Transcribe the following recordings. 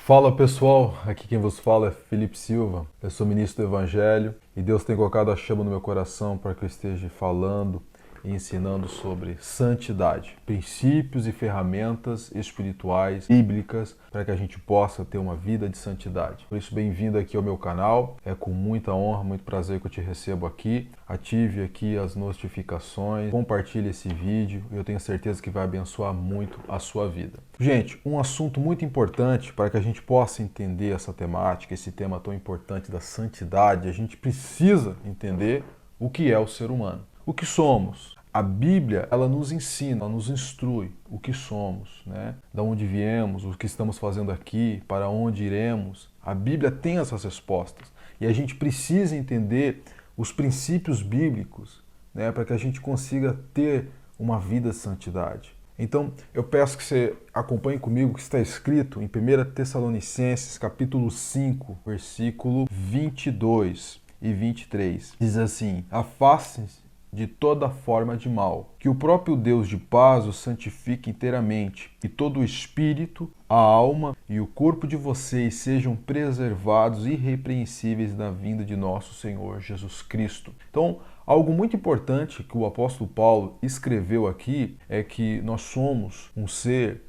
Fala pessoal, aqui quem vos fala é Felipe Silva, eu sou ministro do Evangelho e Deus tem colocado a chama no meu coração para que eu esteja falando e ensinando sobre santidade, princípios e ferramentas espirituais, bíblicas, para que a gente possa ter uma vida de santidade. Por isso, bem-vindo aqui ao meu canal, é com muita honra, muito prazer que eu te recebo aqui. Ative aqui as notificações, compartilhe esse vídeo, eu tenho certeza que vai abençoar muito a sua vida. Gente, um assunto muito importante para que a gente possa entender essa temática, esse tema tão importante da santidade, a gente precisa entender o que é o ser humano. O que somos? A Bíblia, ela nos ensina, ela nos instrui o que somos, né? Da onde viemos, o que estamos fazendo aqui, para onde iremos. A Bíblia tem essas respostas e a gente precisa entender os princípios bíblicos, né? Para que a gente consiga ter uma vida de santidade. Então, eu peço que você acompanhe comigo o que está escrito em 1 Tessalonicenses, capítulo 5, versículo 22 e 23. Diz assim: afastem-se de toda forma de mal, que o próprio Deus de paz os santifique inteiramente, e todo o espírito, a alma e o corpo de vocês sejam preservados irrepreensíveis na vinda de nosso Senhor Jesus Cristo. Então, algo muito importante que o apóstolo Paulo escreveu aqui é que nós somos um ser,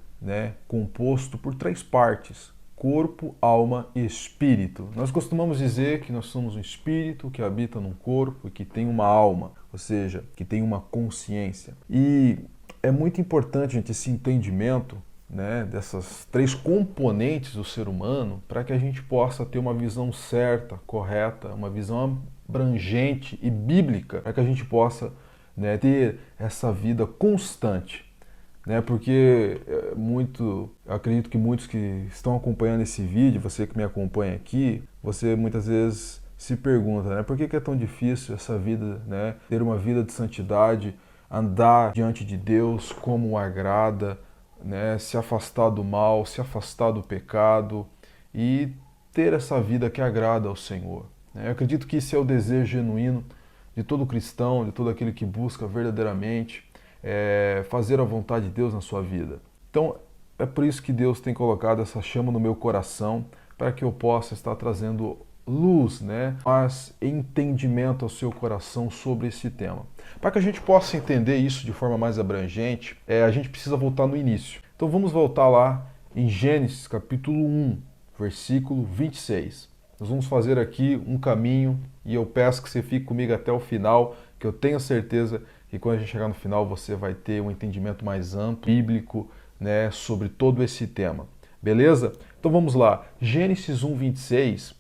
composto por três partes: corpo, alma e espírito. Nós costumamos dizer que nós somos um espírito que habita num corpo e que tem uma alma, ou seja, que tem uma consciência. E é muito importante, gente, esse entendimento, dessas três componentes do ser humano para que a gente possa ter uma visão certa, correta, uma visão abrangente e bíblica, para que a gente possa ter essa vida constante. Porque eu acredito que muitos que estão acompanhando esse vídeo, você que me acompanha aqui, você muitas vezes se pergunta, por que é tão difícil essa vida, ter uma vida de santidade, andar diante de Deus como o agrada, se afastar do mal, se afastar do pecado e ter essa vida que agrada ao Senhor. Eu acredito que esse é o desejo genuíno de todo cristão, de todo aquele que busca verdadeiramente fazer a vontade de Deus na sua vida. Então, é por isso que Deus tem colocado essa chama no meu coração, para que eu possa estar trazendo luz, mas entendimento ao seu coração sobre esse tema. Para que a gente possa entender isso de forma mais abrangente, a gente precisa voltar no início. Então vamos voltar lá em Gênesis capítulo 1, versículo 26. Nós vamos fazer aqui um caminho e eu peço que você fique comigo até o final, que eu tenho certeza que quando a gente chegar no final você vai ter um entendimento mais amplo, bíblico, sobre todo esse tema. Beleza? Então vamos lá. Gênesis 1, 26,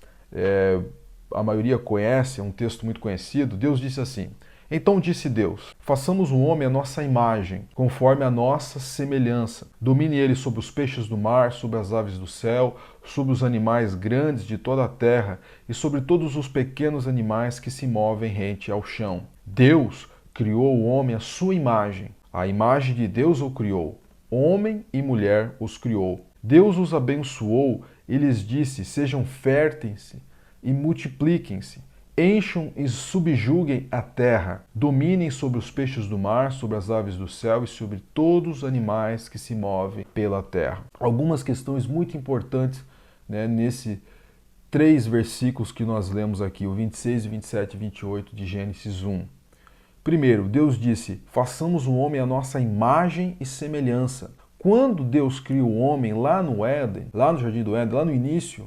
a maioria conhece, é um texto muito conhecido. Deus disse assim: então disse Deus, façamos o homem à nossa imagem, conforme a nossa semelhança. Domine ele sobre os peixes do mar, sobre as aves do céu, sobre os animais grandes de toda a terra e sobre todos os pequenos animais que se movem rente ao chão. Deus criou o homem à sua imagem. A imagem de Deus o criou. Homem e mulher os criou. Deus os abençoou e lhes disse: sejam férteis e multipliquem-se. Encham e subjuguem a terra, dominem sobre os peixes do mar, sobre as aves do céu e sobre todos os animais que se movem pela terra. Algumas questões muito importantes nesse 3 versículos que nós lemos aqui, o 26, 27 e 28 de Gênesis 1. Primeiro, Deus disse: façamos o homem à nossa imagem e semelhança. Quando Deus cria o homem lá no Éden, lá no Jardim do Éden, lá no início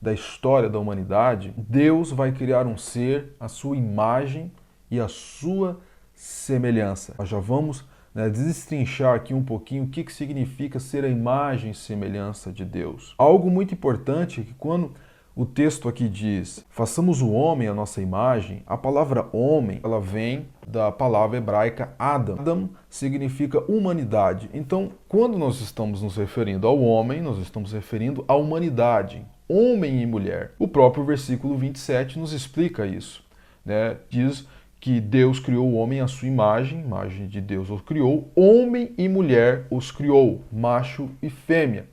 da história da humanidade, Deus vai criar um ser à sua imagem e à sua semelhança. Nós já vamos destrinchar aqui um pouquinho o que significa ser a imagem e semelhança de Deus. Algo muito importante é que quando o texto aqui diz: façamos o homem à nossa imagem, a palavra homem, ela vem da palavra hebraica Adam. Adam significa humanidade. Então, quando nós estamos nos referindo ao homem, nós estamos referindo à humanidade, homem e mulher. O próprio versículo 27 nos explica isso. Diz que Deus criou o homem à sua imagem, imagem de Deus os criou, homem e mulher os criou, macho e fêmea.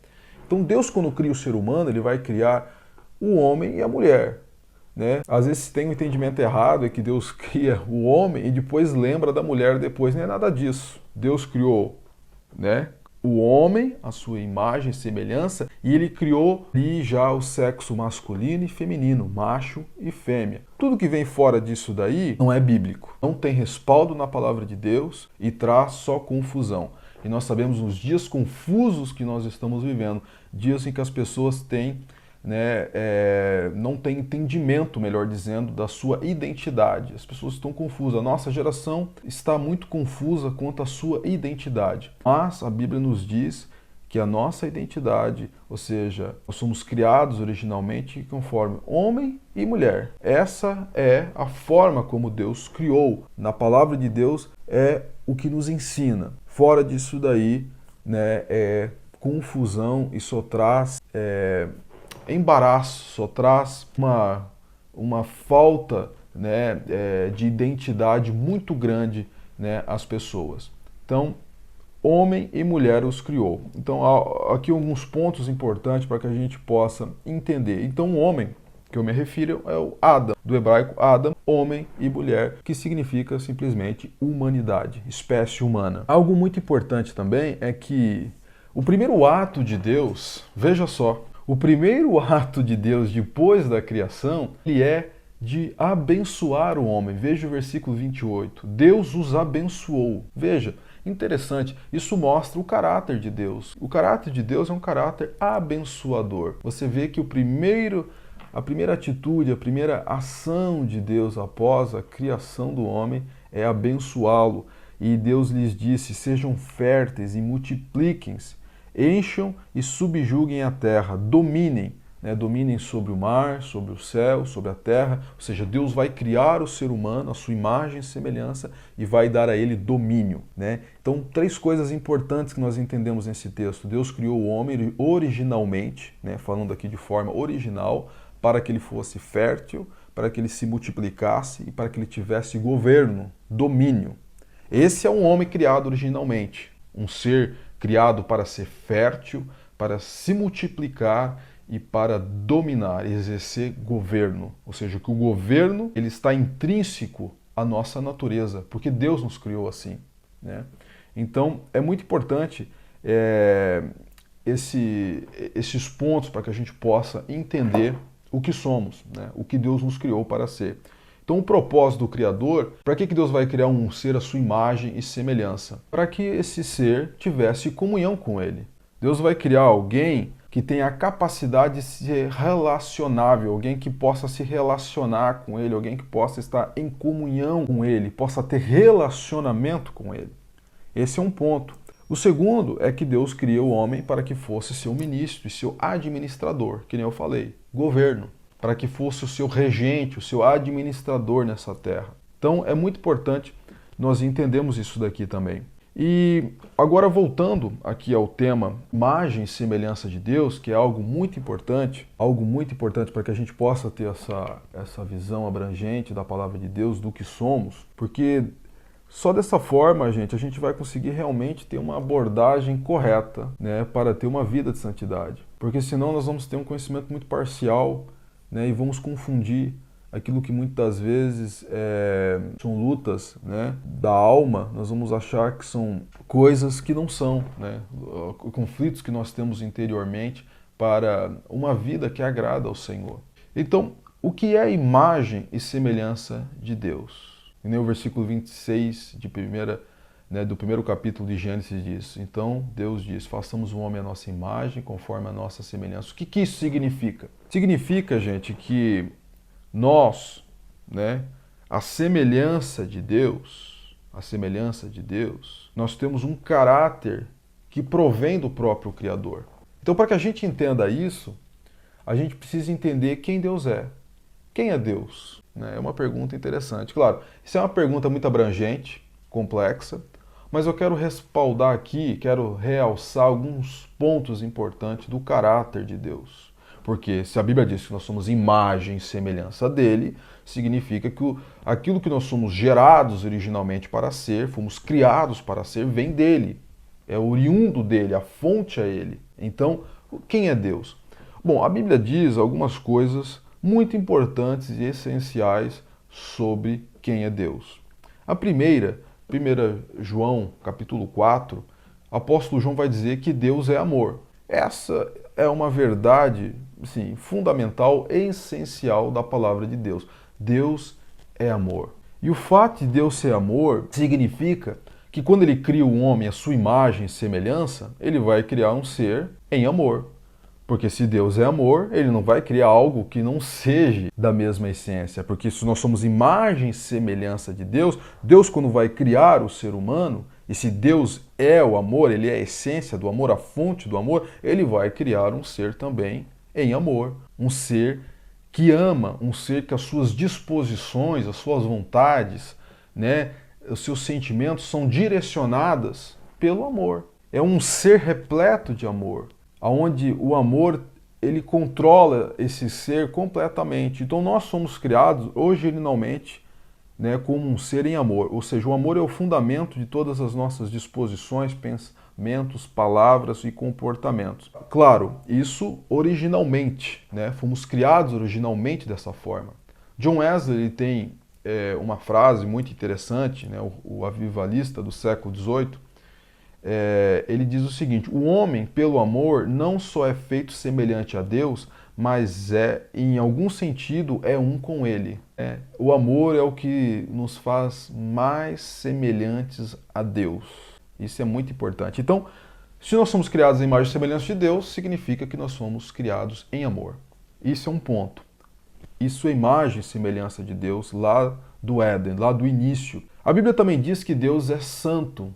Então, Deus, quando cria o ser humano, ele vai criar o homem e a mulher. Às vezes tem um entendimento errado, é que Deus cria o homem e depois lembra da mulher depois. Não é nada disso. Deus criou o homem, a sua imagem e semelhança, e ele criou ali já o sexo masculino e feminino, macho e fêmea. Tudo que vem fora disso daí não é bíblico, não tem respaldo na palavra de Deus e traz só confusão. E nós sabemos nos dias confusos que nós estamos vivendo, dias em que as pessoas têm, não têm entendimento, melhor dizendo, da sua identidade. As pessoas estão confusas. A nossa geração está muito confusa quanto à sua identidade. Mas a Bíblia nos diz que a nossa identidade, ou seja, nós somos criados originalmente conforme homem e mulher. Essa é a forma como Deus criou. Na palavra de Deus é o que nos ensina. Fora disso daí, é confusão e só traz embaraço, só traz uma falta de identidade muito grande às pessoas. Então, homem e mulher os criou. Então, aqui alguns pontos importantes para que a gente possa entender. Então, o homem que eu me refiro é o Adam, do hebraico Adam, homem e mulher, que significa simplesmente humanidade, espécie humana. Algo muito importante também é que o primeiro ato de Deus, veja só, o primeiro ato de Deus depois da criação, ele é de abençoar o homem. Veja o versículo 28. Deus os abençoou. Veja, interessante, isso mostra o caráter de Deus. O caráter de Deus é um caráter abençoador. Você vê que a primeira atitude, a primeira ação de Deus após a criação do homem é abençoá-lo. E Deus lhes disse: sejam férteis e multipliquem-se, encham e subjuguem a terra, dominem. Dominem sobre o mar, sobre o céu, sobre a terra. Ou seja, Deus vai criar o ser humano, a sua imagem e semelhança, e vai dar a ele domínio. Então, 3 coisas importantes que nós entendemos nesse texto. Deus criou o homem originalmente, falando aqui de forma original, para que ele fosse fértil, para que ele se multiplicasse e para que ele tivesse governo, domínio. Esse é um homem criado originalmente, um ser criado para ser fértil, para se multiplicar e para dominar, exercer governo. Ou seja, que o governo ele está intrínseco à nossa natureza, porque Deus nos criou assim. Então, é muito importante esses pontos para que a gente possa entender o que somos, o que Deus nos criou para ser. Então, o propósito do Criador, para que Deus vai criar um ser à sua imagem e semelhança? Para que esse ser tivesse comunhão com ele. Deus vai criar alguém que tenha a capacidade de ser relacionável, alguém que possa se relacionar com ele, alguém que possa estar em comunhão com ele, possa ter relacionamento com ele. Esse é um ponto. O segundo é que Deus cria o homem para que fosse seu ministro e seu administrador, que nem eu falei, governo, para que fosse o seu regente, o seu administrador nessa terra. Então é muito importante nós entendermos isso daqui também. E agora voltando aqui ao tema imagem e semelhança de Deus, que é algo muito importante para que a gente possa ter essa visão abrangente da palavra de Deus, do que somos, porque só dessa forma, a gente vai conseguir realmente ter uma abordagem correta, para ter uma vida de santidade. Porque senão nós vamos ter um conhecimento muito parcial, e vamos confundir aquilo que muitas vezes são lutas da alma, nós vamos achar que são coisas que não são, conflitos que nós temos interiormente para uma vida que agrada ao Senhor. Então, o que é imagem e semelhança de Deus? E nem o versículo 26 do primeiro capítulo de Gênesis diz: então Deus diz, façamos o homem à nossa imagem, conforme a nossa semelhança. O que isso significa? Significa, gente, que nós, a semelhança de Deus, nós temos um caráter que provém do próprio Criador. Então, para que a gente entenda isso, a gente precisa entender quem Deus é. Quem é Deus? É uma pergunta interessante. Claro, isso é uma pergunta muito abrangente, complexa, mas eu quero respaldar aqui, quero realçar alguns pontos importantes do caráter de Deus. Porque se a Bíblia diz que nós somos imagem e semelhança dele, significa que aquilo que nós somos gerados originalmente para ser, fomos criados para ser, vem dele. É oriundo dele, a fonte é ele. Então, quem é Deus? Bom, a Bíblia diz algumas coisas muito importantes e essenciais sobre quem é Deus. A primeira, 1 João capítulo 4, o apóstolo João vai dizer que Deus é amor. Essa é uma verdade, sim, fundamental e essencial da palavra de Deus. Deus é amor. E o fato de Deus ser amor significa que quando ele cria o homem à sua imagem e semelhança, ele vai criar um ser em amor. Porque se Deus é amor, ele não vai criar algo que não seja da mesma essência. Porque se nós somos imagem e semelhança de Deus, Deus quando vai criar o ser humano, e se Deus é o amor, ele é a essência do amor, a fonte do amor, ele vai criar um ser também em amor. Um ser que ama, um ser que as suas disposições, as suas vontades, né, os seus sentimentos são direcionadas pelo amor. É um ser repleto de amor, onde o amor ele controla esse ser completamente. Então nós somos criados originalmente, né, como um ser em amor, ou seja, o amor é o fundamento de todas as nossas disposições, pensamentos, palavras e comportamentos. Claro, isso originalmente, né, fomos criados originalmente dessa forma. John Wesley ele tem uma frase muito interessante, né, o avivalista do século XVIII, ele diz o seguinte: o homem, pelo amor, não só é feito semelhante a Deus, mas em algum sentido, é um com Ele. O amor é o que nos faz mais semelhantes a Deus. Isso é muito importante. Então, se nós somos criados em imagem e semelhança de Deus, significa que nós somos criados em amor. Isso é um ponto. Isso é imagem e semelhança de Deus lá do Éden, lá do início. A Bíblia também diz que Deus é santo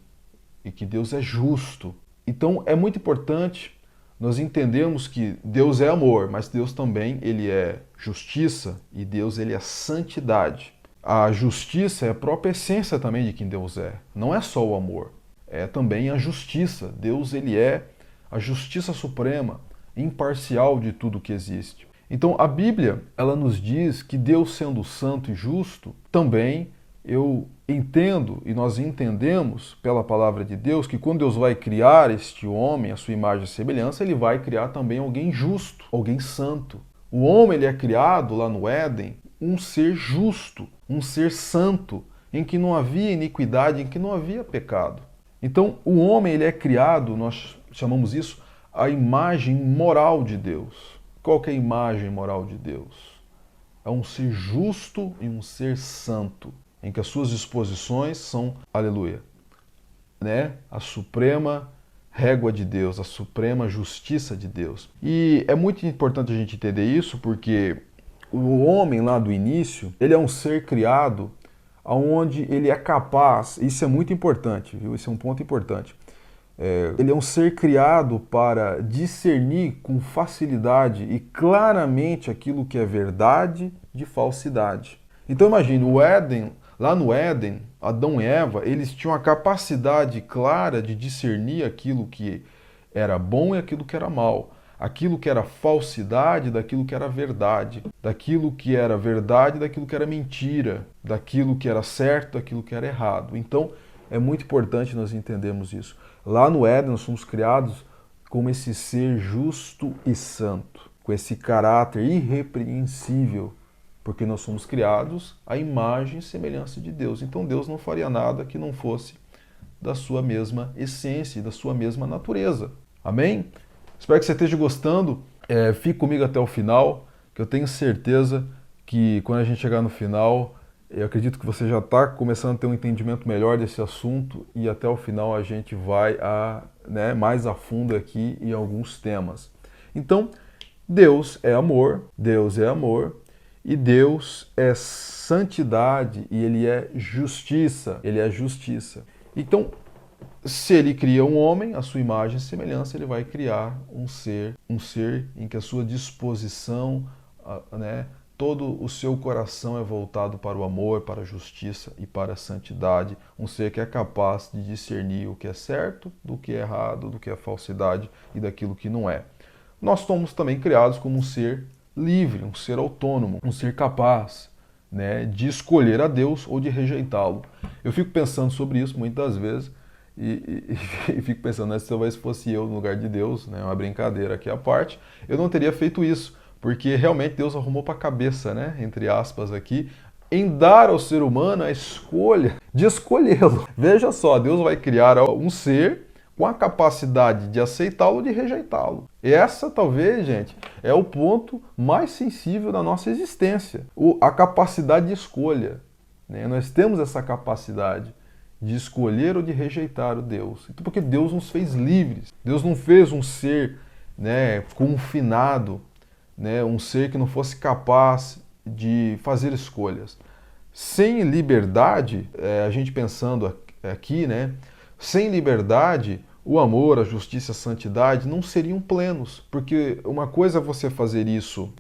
e que Deus é justo. Então é muito importante nós entendermos que Deus é amor, mas Deus também ele é justiça e Deus ele é santidade. A justiça é a própria essência também de quem Deus é. Não é só o amor, é também a justiça. Deus ele é a justiça suprema, imparcial de tudo que existe. Então a Bíblia ela nos diz que Deus sendo santo e justo, também eu entendo e nós entendemos pela palavra de Deus que quando Deus vai criar este homem, a sua imagem e semelhança, ele vai criar também alguém justo, alguém santo. O homem ele é criado lá no Éden um ser justo, um ser santo, em que não havia iniquidade, em que não havia pecado. Então o homem ele é criado, nós chamamos isso a imagem moral de Deus. Qual que é a imagem moral de Deus? É um ser justo e um ser santo, em que as suas disposições são, aleluia, né? A suprema régua de Deus, a suprema justiça de Deus. E é muito importante a gente entender isso, porque o homem lá do início, ele é um ser criado onde ele é capaz, isso é muito importante, viu? Esse é um ponto importante. Ele é um ser criado para discernir com facilidade e claramente aquilo que é verdade de falsidade. Então imagine, lá no Éden, Adão e Eva, eles tinham a capacidade clara de discernir aquilo que era bom e aquilo que era mal, aquilo que era falsidade daquilo que era verdade, daquilo que era verdade daquilo que era mentira, daquilo que era certo daquilo que era errado. Então é muito importante nós entendermos isso. Lá no Éden nós somos criados como esse ser justo e santo, com esse caráter irrepreensível, porque nós somos criados à imagem e semelhança de Deus. Então Deus não faria nada que não fosse da sua mesma essência, da sua mesma natureza. Amém? Espero que você esteja gostando. Fique comigo até o final, que eu tenho certeza que quando a gente chegar no final, eu acredito que você já está começando a ter um entendimento melhor desse assunto e até o final a gente vai mais a fundo aqui em alguns temas. Então, Deus é amor e Deus é santidade e Ele é justiça. Então, se Ele cria um homem, a sua imagem e semelhança, Ele vai criar um ser em que a sua disposição, todo o seu coração é voltado para o amor, para a justiça e para a santidade. Um ser que é capaz de discernir o que é certo, do que é errado, do que é falsidade e daquilo que não é. Nós somos também criados como um ser livre, um ser autônomo, um ser capaz, de escolher a Deus ou de rejeitá-lo. Eu fico pensando sobre isso muitas vezes e fico pensando, se talvez fosse eu no lugar de Deus, uma brincadeira aqui à parte, eu não teria feito isso. Porque realmente Deus arrumou para a cabeça, entre aspas aqui, em dar ao ser humano a escolha de escolhê-lo. Veja só, Deus vai criar um ser com a capacidade de aceitá-lo ou de rejeitá-lo. Essa, talvez, gente, é o ponto mais sensível da nossa existência, a capacidade de escolha, né? Nós temos essa capacidade de escolher ou de rejeitar o Deus. Então, porque Deus nos fez livres. Deus não fez um ser, né, confinado, né, um ser que não fosse capaz de fazer escolhas. Sem liberdade, a gente pensando aqui, né, sem liberdade, o amor, a justiça, a santidade não seriam plenos. Porque uma coisa é você fazer isso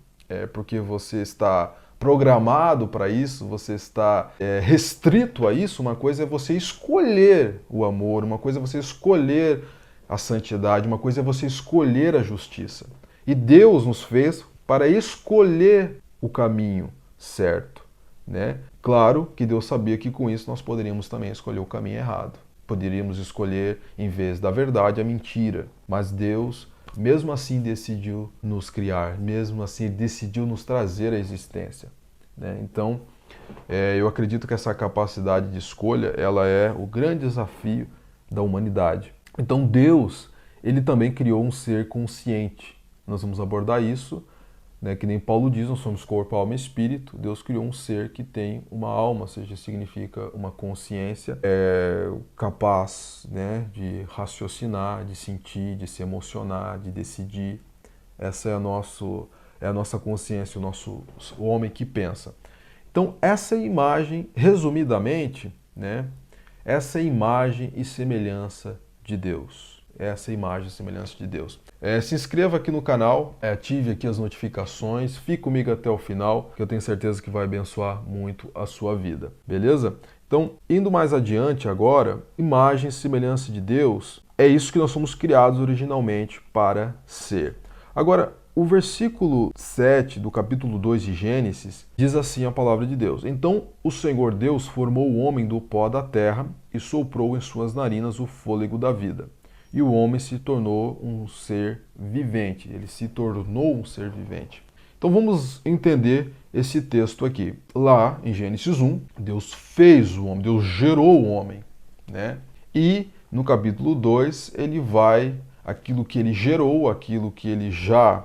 porque você está programado para isso, você está restrito a isso. Uma coisa é você escolher o amor, uma coisa é você escolher a santidade, uma coisa é você escolher a justiça. E Deus nos fez para escolher o caminho certo, né? Claro que Deus sabia que com isso nós poderíamos também escolher o caminho errado. Poderíamos escolher, em vez da verdade, a mentira. Mas Deus, mesmo assim, decidiu nos criar, mesmo assim, decidiu nos trazer à existência, né? Então, eu acredito que essa capacidade de escolha, ela é o grande desafio da humanidade. Então, Deus, ele também criou um ser consciente. Nós vamos abordar isso, né, que nem Paulo diz, nós somos corpo, alma e espírito. Deus criou um ser que tem uma alma, ou seja, significa uma consciência capaz, né, de raciocinar, de sentir, de se emocionar, de decidir. Essa é a nossa consciência, o homem que pensa. Então, essa imagem, resumidamente, né, essa imagem e semelhança de Deus. Essa imagem e semelhança de Deus. Se inscreva aqui no canal, ative aqui as notificações, fique comigo até o final, que eu tenho certeza que vai abençoar muito a sua vida, beleza? Então, indo mais adiante agora, imagem e semelhança de Deus, é isso que nós somos criados originalmente para ser. Agora, o versículo 7 do capítulo 2 de Gênesis diz assim a palavra de Deus: Então o Senhor Deus formou o homem do pó da terra e soprou em suas narinas o fôlego da vida. E o homem se tornou um ser vivente. Ele se tornou um ser vivente. Então vamos entender esse texto aqui. Lá em Gênesis 1, Deus fez o homem, Deus gerou o homem, né? E no capítulo 2, ele vai, aquilo que ele gerou, aquilo que ele já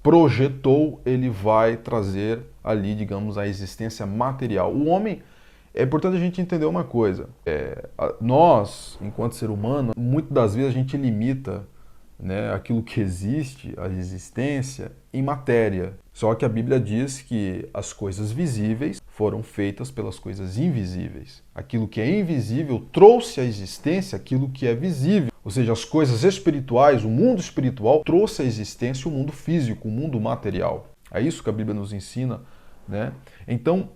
projetou, ele vai trazer ali, digamos, a existência material. O homem, é importante a gente entender uma coisa. Nós, enquanto ser humano, muitas das vezes a gente limita, né, aquilo que existe, a existência, em matéria. Só que a Bíblia diz que as coisas visíveis foram feitas pelas coisas invisíveis. Aquilo que é invisível trouxe à existência aquilo que é visível. Ou seja, as coisas espirituais, o mundo espiritual trouxe à existência o mundo físico, o mundo material. É isso que a Bíblia nos ensina, né? Então,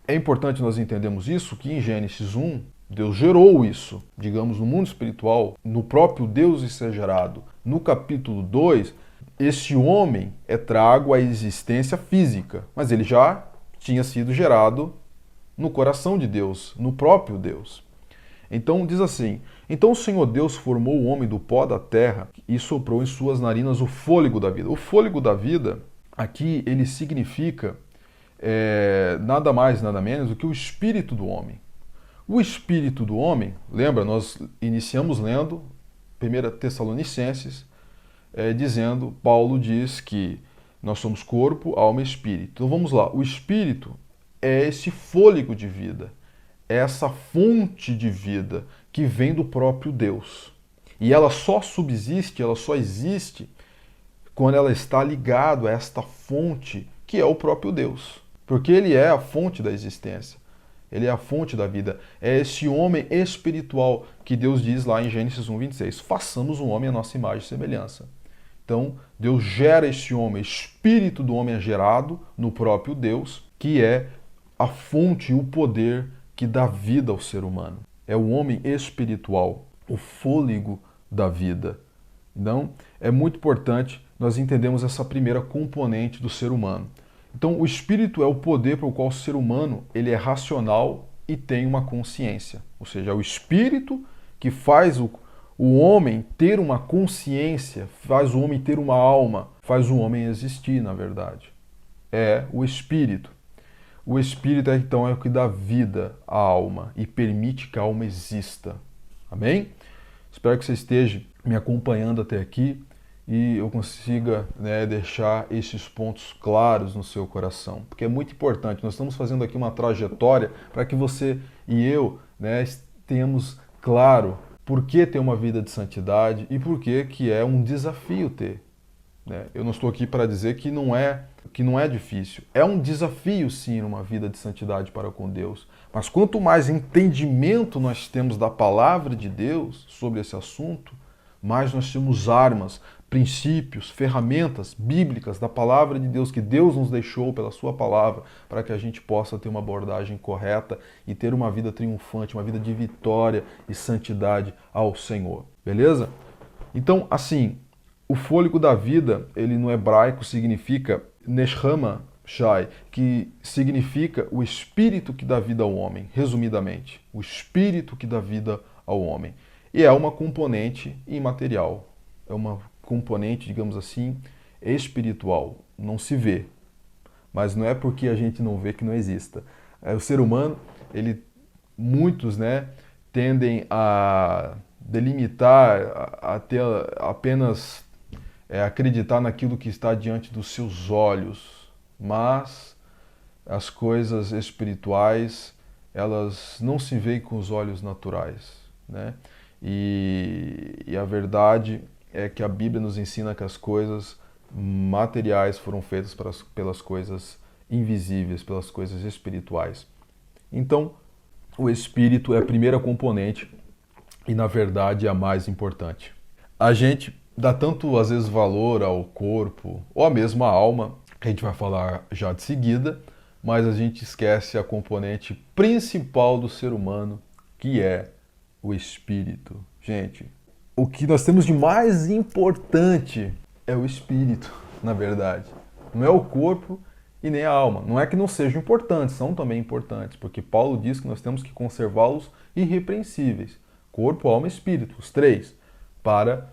é importante nós entendermos isso, que em Gênesis 1, Deus gerou isso, digamos, no mundo espiritual, no próprio Deus e ser gerado. No capítulo 2, esse homem é trago à existência física, mas ele já tinha sido gerado no coração de Deus, no próprio Deus. Então diz assim: Então o Senhor Deus formou o homem do pó da terra e soprou em suas narinas o fôlego da vida. O fôlego da vida, aqui, ele significa nada mais, nada menos do que o espírito do homem. O espírito do homem, lembra, nós iniciamos lendo 1 Tessalonicenses, dizendo, Paulo diz que nós somos corpo, alma e espírito. Então vamos lá, o espírito é esse fôlego de vida, é essa fonte de vida que vem do próprio Deus. E ela só subsiste, ela só existe quando ela está ligada a esta fonte que é o próprio Deus. Porque ele é a fonte da existência. Ele é a fonte da vida. É esse homem espiritual que Deus diz lá em Gênesis 1:26. Façamos um homem à nossa imagem e semelhança. Então, Deus gera esse homem, o espírito do homem é gerado no próprio Deus, que é a fonte e o poder que dá vida ao ser humano. É o homem espiritual, o fôlego da vida. Então, é muito importante nós entendermos essa primeira componente do ser humano. Então, o espírito é o poder pelo qual o ser humano ele é racional e tem uma consciência. Ou seja, é o espírito que faz o homem ter uma consciência, faz o homem ter uma alma, faz o homem existir, na verdade. É o espírito. O espírito, então, é o que dá vida à alma e permite que a alma exista. Amém? Espero que você esteja me acompanhando até aqui e eu consiga, né, deixar esses pontos claros no seu coração, porque é muito importante. Nós estamos fazendo aqui uma trajetória para que você e eu, né, tenhamos claro por que ter uma vida de santidade e por que é um desafio ter. Né? Eu não estou aqui para dizer que não é difícil. É um desafio, sim, uma vida de santidade para com Deus. Mas quanto mais entendimento nós temos da palavra de Deus sobre esse assunto, mais nós temos armas, princípios, ferramentas bíblicas da palavra de Deus que Deus nos deixou pela sua palavra para que a gente possa ter uma abordagem correta e ter uma vida triunfante, uma vida de vitória e santidade ao Senhor. Beleza? Então, assim, o fôlego da vida, ele no hebraico significa neshama shai, que significa o espírito que dá vida ao homem, resumidamente, o espírito que dá vida ao homem. E é uma componente imaterial, é uma componente, digamos assim, espiritual, não se vê, mas não é porque a gente não vê que não exista. O ser humano, muitos, né, tendem a delimitar, a ter apenas acreditar naquilo que está diante dos seus olhos, mas as coisas espirituais, elas não se veem com os olhos naturais, né? E a verdade é que a Bíblia nos ensina que as coisas materiais foram feitas pelas coisas invisíveis, pelas coisas espirituais. Então, o espírito é a primeira componente e, na verdade, é a mais importante. A gente dá tanto, às vezes, valor ao corpo ou à mesma alma, que a gente vai falar já de seguida, mas a gente esquece a componente principal do ser humano, que é o espírito. Gente, o que nós temos de mais importante é o espírito, na verdade. Não é o corpo e nem a alma. Não é que não sejam importantes, são também importantes, porque Paulo diz que nós temos que conservá-los irrepreensíveis. Corpo, alma e espírito, os três, para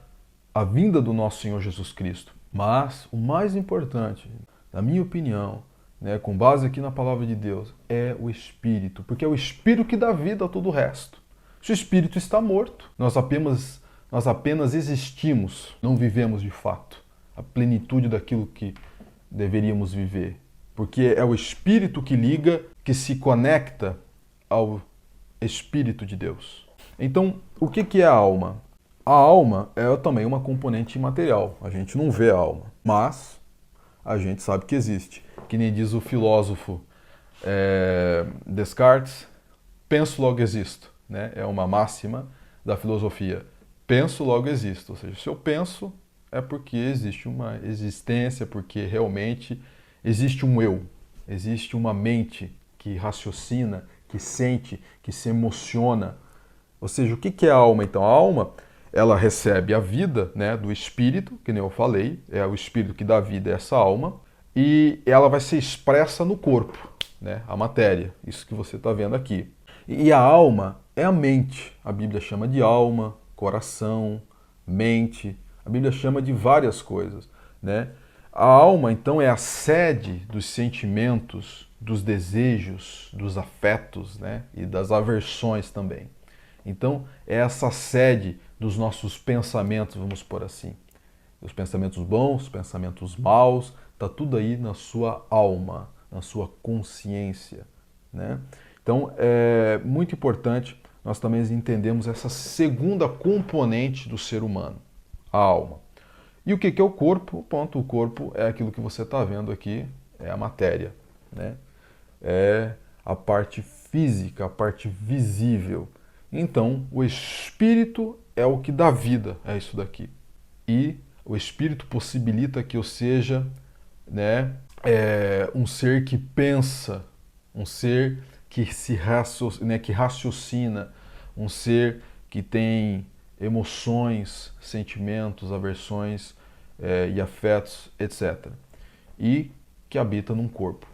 a vinda do nosso Senhor Jesus Cristo. Mas o mais importante, na minha opinião, né, com base aqui na palavra de Deus, é o espírito, porque é o espírito que dá vida a todo o resto. Se o espírito está morto, nós apenas existimos, não vivemos de fato a plenitude daquilo que deveríamos viver. Porque é o espírito que liga, que se conecta ao Espírito de Deus. Então, o que é a alma? A alma é também uma componente imaterial. A gente não vê a alma, mas a gente sabe que existe. Que nem diz o filósofo Descartes, penso, logo existo. Né? É uma máxima da filosofia. Penso, logo existo. Ou seja, se eu penso, é porque existe uma existência, porque realmente existe um eu, existe uma mente que raciocina, que sente, que se emociona. Ou seja, o que é a alma? Então, a alma, ela recebe a vida, né, do espírito, que nem eu falei, é o espírito que dá vida a essa alma, e ela vai ser expressa no corpo, né, a matéria, isso que você está vendo aqui. E a alma é a mente. A Bíblia chama de alma, coração, mente. A Bíblia chama de várias coisas, né? A alma, então, é a sede dos sentimentos, dos desejos, dos afetos, né? E das aversões também. Então, é essa sede dos nossos pensamentos, vamos por assim. Os pensamentos bons, os pensamentos maus, está tudo aí na sua alma, na sua consciência, né? Então, é muito importante nós também entendemos essa segunda componente do ser humano, a alma. E o que é o corpo? Ponto, o corpo é aquilo que você está vendo aqui, é a matéria, né? É a parte física, a parte visível. Então, o espírito é o que dá vida a isso daqui. E o espírito possibilita que eu seja, né, um ser que pensa, um ser que que raciocina, um ser que tem emoções, sentimentos, aversões e afetos, etc. E que habita num corpo.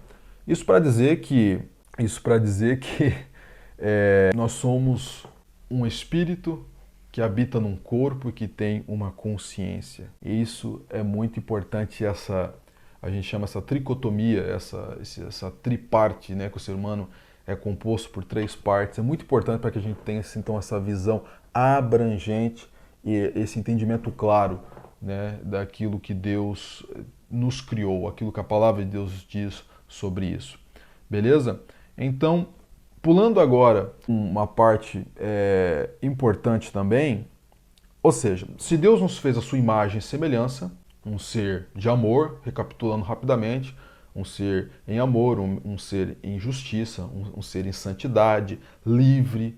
Isso para dizer que nós somos um espírito que habita num corpo e que tem uma consciência. E isso é muito importante, a gente chama essa tricotomia, essa triparte, né, que o ser humano é composto por três partes. É muito importante para que a gente tenha então essa visão abrangente esse entendimento claro, né, daquilo que Deus nos criou, aquilo que a palavra de Deus diz sobre isso. Beleza? Então, pulando agora uma parte importante também, ou seja, se Deus nos fez a sua imagem e semelhança, um ser de amor, recapitulando rapidamente, um ser em amor, um ser em justiça, um ser em santidade, livre,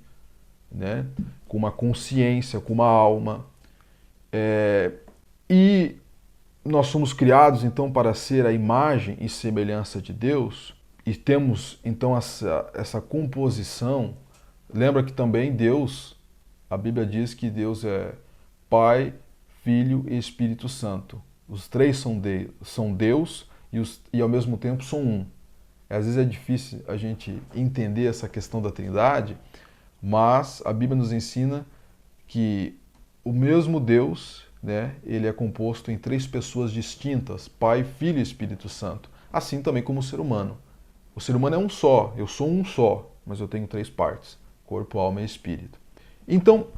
né, com uma consciência, com uma alma. E nós somos criados então para ser a imagem e semelhança de Deus, e temos então essa composição. Lembra que também Deus, a Bíblia diz que Deus é Pai, Filho e Espírito Santo. Os três são Deus e ao mesmo tempo são um. Às vezes é difícil a gente entender essa questão da Trindade, mas a Bíblia nos ensina que o mesmo Deus, né, ele é composto em três pessoas distintas, Pai, Filho e Espírito Santo. Assim também como o ser humano. O ser humano é um só, eu sou um só, mas eu tenho três partes, corpo, alma e espírito. Então,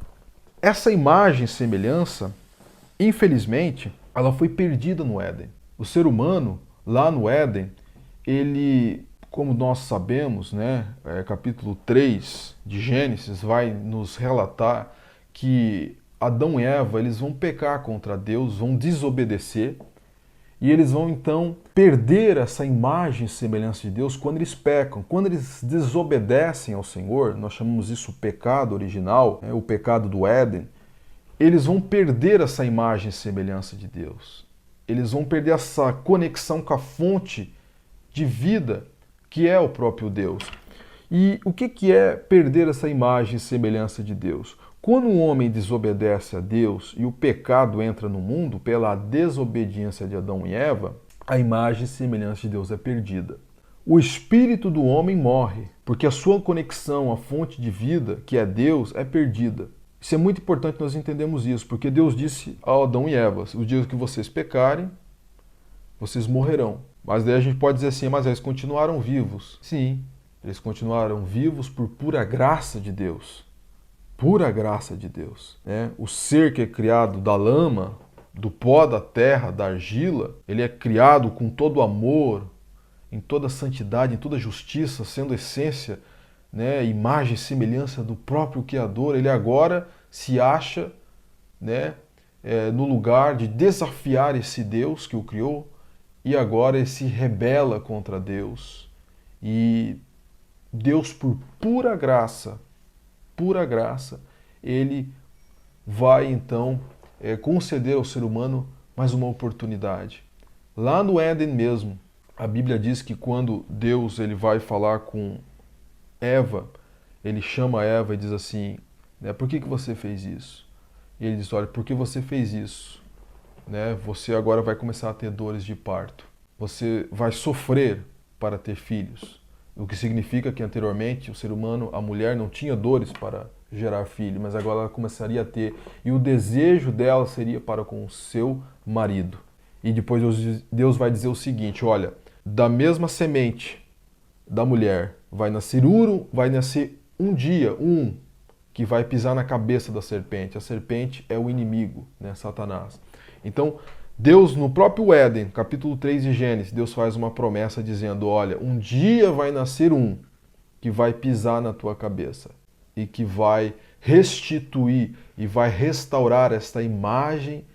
essa imagem e semelhança, infelizmente, ela foi perdida no Éden. O ser humano, lá no Éden, ele, como nós sabemos, né, capítulo 3 de Gênesis vai nos relatar que Adão e Eva, eles vão pecar contra Deus, vão desobedecer, e eles vão então perder essa imagem e semelhança de Deus quando eles pecam. Quando eles desobedecem ao Senhor, nós chamamos isso pecado original, o pecado do Éden, eles vão perder essa imagem e semelhança de Deus. Eles vão perder essa conexão com a fonte de vida, que é o próprio Deus. E o que é perder essa imagem e semelhança de Deus? Quando um homem desobedece a Deus e o pecado entra no mundo pela desobediência de Adão e Eva, a imagem e semelhança de Deus é perdida. O espírito do homem morre, porque a sua conexão à fonte de vida, que é Deus, é perdida. Isso é muito importante nós entendermos isso, porque Deus disse a Adão e Eva: o dia que vocês pecarem, vocês morrerão. Mas daí a gente pode dizer assim, mas eles continuaram vivos. Sim, eles continuaram vivos por pura graça de Deus. Pura graça de Deus. Né? O ser que é criado da lama, do pó da terra, da argila, ele é criado com todo amor, em toda santidade, em toda justiça, sendo essência, né, imagem e semelhança do próprio Criador. Ele agora se acha, né, no lugar de desafiar esse Deus que o criou, e agora ele se rebela contra Deus. E Deus, por pura graça, ele vai então conceder ao ser humano mais uma oportunidade. Lá no Éden mesmo, a Bíblia diz que quando Deus ele vai falar com Eva, ele chama Eva e diz assim, né, por que você fez isso? E ele diz, olha, porque você fez isso, né, você agora vai começar a ter dores de parto. Você vai sofrer para ter filhos. O que significa que anteriormente o ser humano, a mulher, não tinha dores para gerar filho, mas agora ela começaria a ter. E o desejo dela seria para com o seu marido. E depois Deus vai dizer o seguinte, olha, da mesma semente da mulher vai nascer um dia, que vai pisar na cabeça da serpente. A serpente é o inimigo, né, Satanás. Então, Deus, no próprio Éden, capítulo 3 de Gênesis, Deus faz uma promessa dizendo, olha, um dia vai nascer que vai pisar na tua cabeça e que vai restituir e vai restaurar esta imagem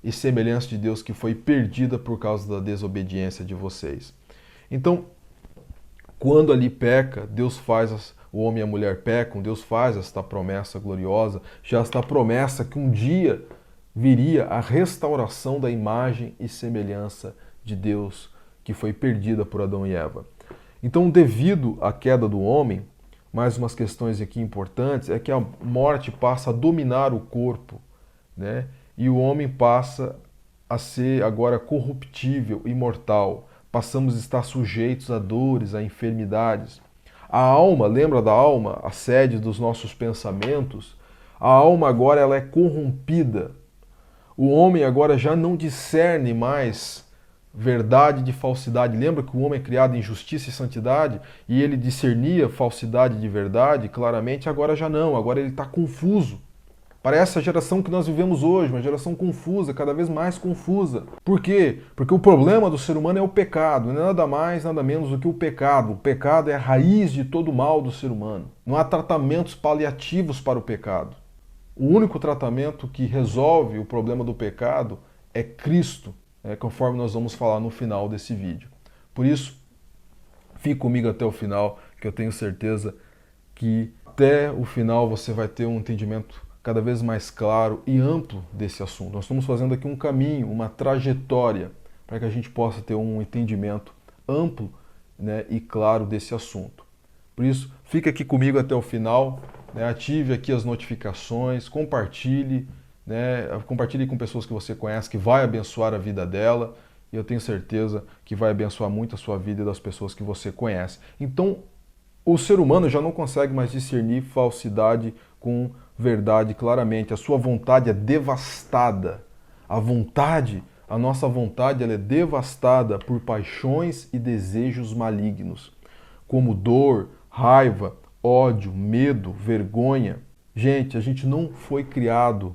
e semelhança de Deus que foi perdida por causa da desobediência de vocês. Então, quando ali peca, Deus faz, o homem e a mulher pecam, Deus faz esta promessa gloriosa, já esta promessa que um dia viria a restauração da imagem e semelhança de Deus que foi perdida por Adão e Eva. Então, devido à queda do homem, mais umas questões aqui importantes, é que a morte passa a dominar o corpo, né? E o homem passa a ser agora corruptível, imortal. Passamos a estar sujeitos a dores, a enfermidades. A alma, lembra da alma, a sede dos nossos pensamentos? A alma agora ela é corrompida. O homem agora já não discerne mais verdade de falsidade. Lembra que o homem é criado em justiça e santidade e ele discernia falsidade de verdade claramente? Agora já não, agora ele está confuso. para essa geração que nós vivemos hoje, uma geração confusa, cada vez mais confusa. Por quê? Porque o problema do ser humano é o pecado, não é nada mais, nada menos do que o pecado. O pecado é a raiz de todo o mal do ser humano. Não há tratamentos paliativos para o pecado. O único tratamento que resolve o problema do pecado é Cristo, conforme nós vamos falar no final desse vídeo. Por isso, fique comigo até o final, que eu tenho certeza que até o final você vai ter um entendimento cada vez mais claro e amplo desse assunto. Nós estamos fazendo aqui um caminho, uma trajetória, para que a gente possa ter um entendimento amplo, né, e claro desse assunto. Por isso, fique aqui comigo até o final, né, ative aqui as notificações, compartilhe, né, compartilhe com pessoas que você conhece, que vai abençoar a vida dela, e eu tenho certeza que vai abençoar muito a sua vida e das pessoas que você conhece. Então, o ser humano já não consegue mais discernir falsidade com verdade claramente. A sua vontade é devastada. A nossa vontade, ela é devastada por paixões e desejos malignos, como dor, raiva, ódio, medo, vergonha. Gente, a gente não foi criado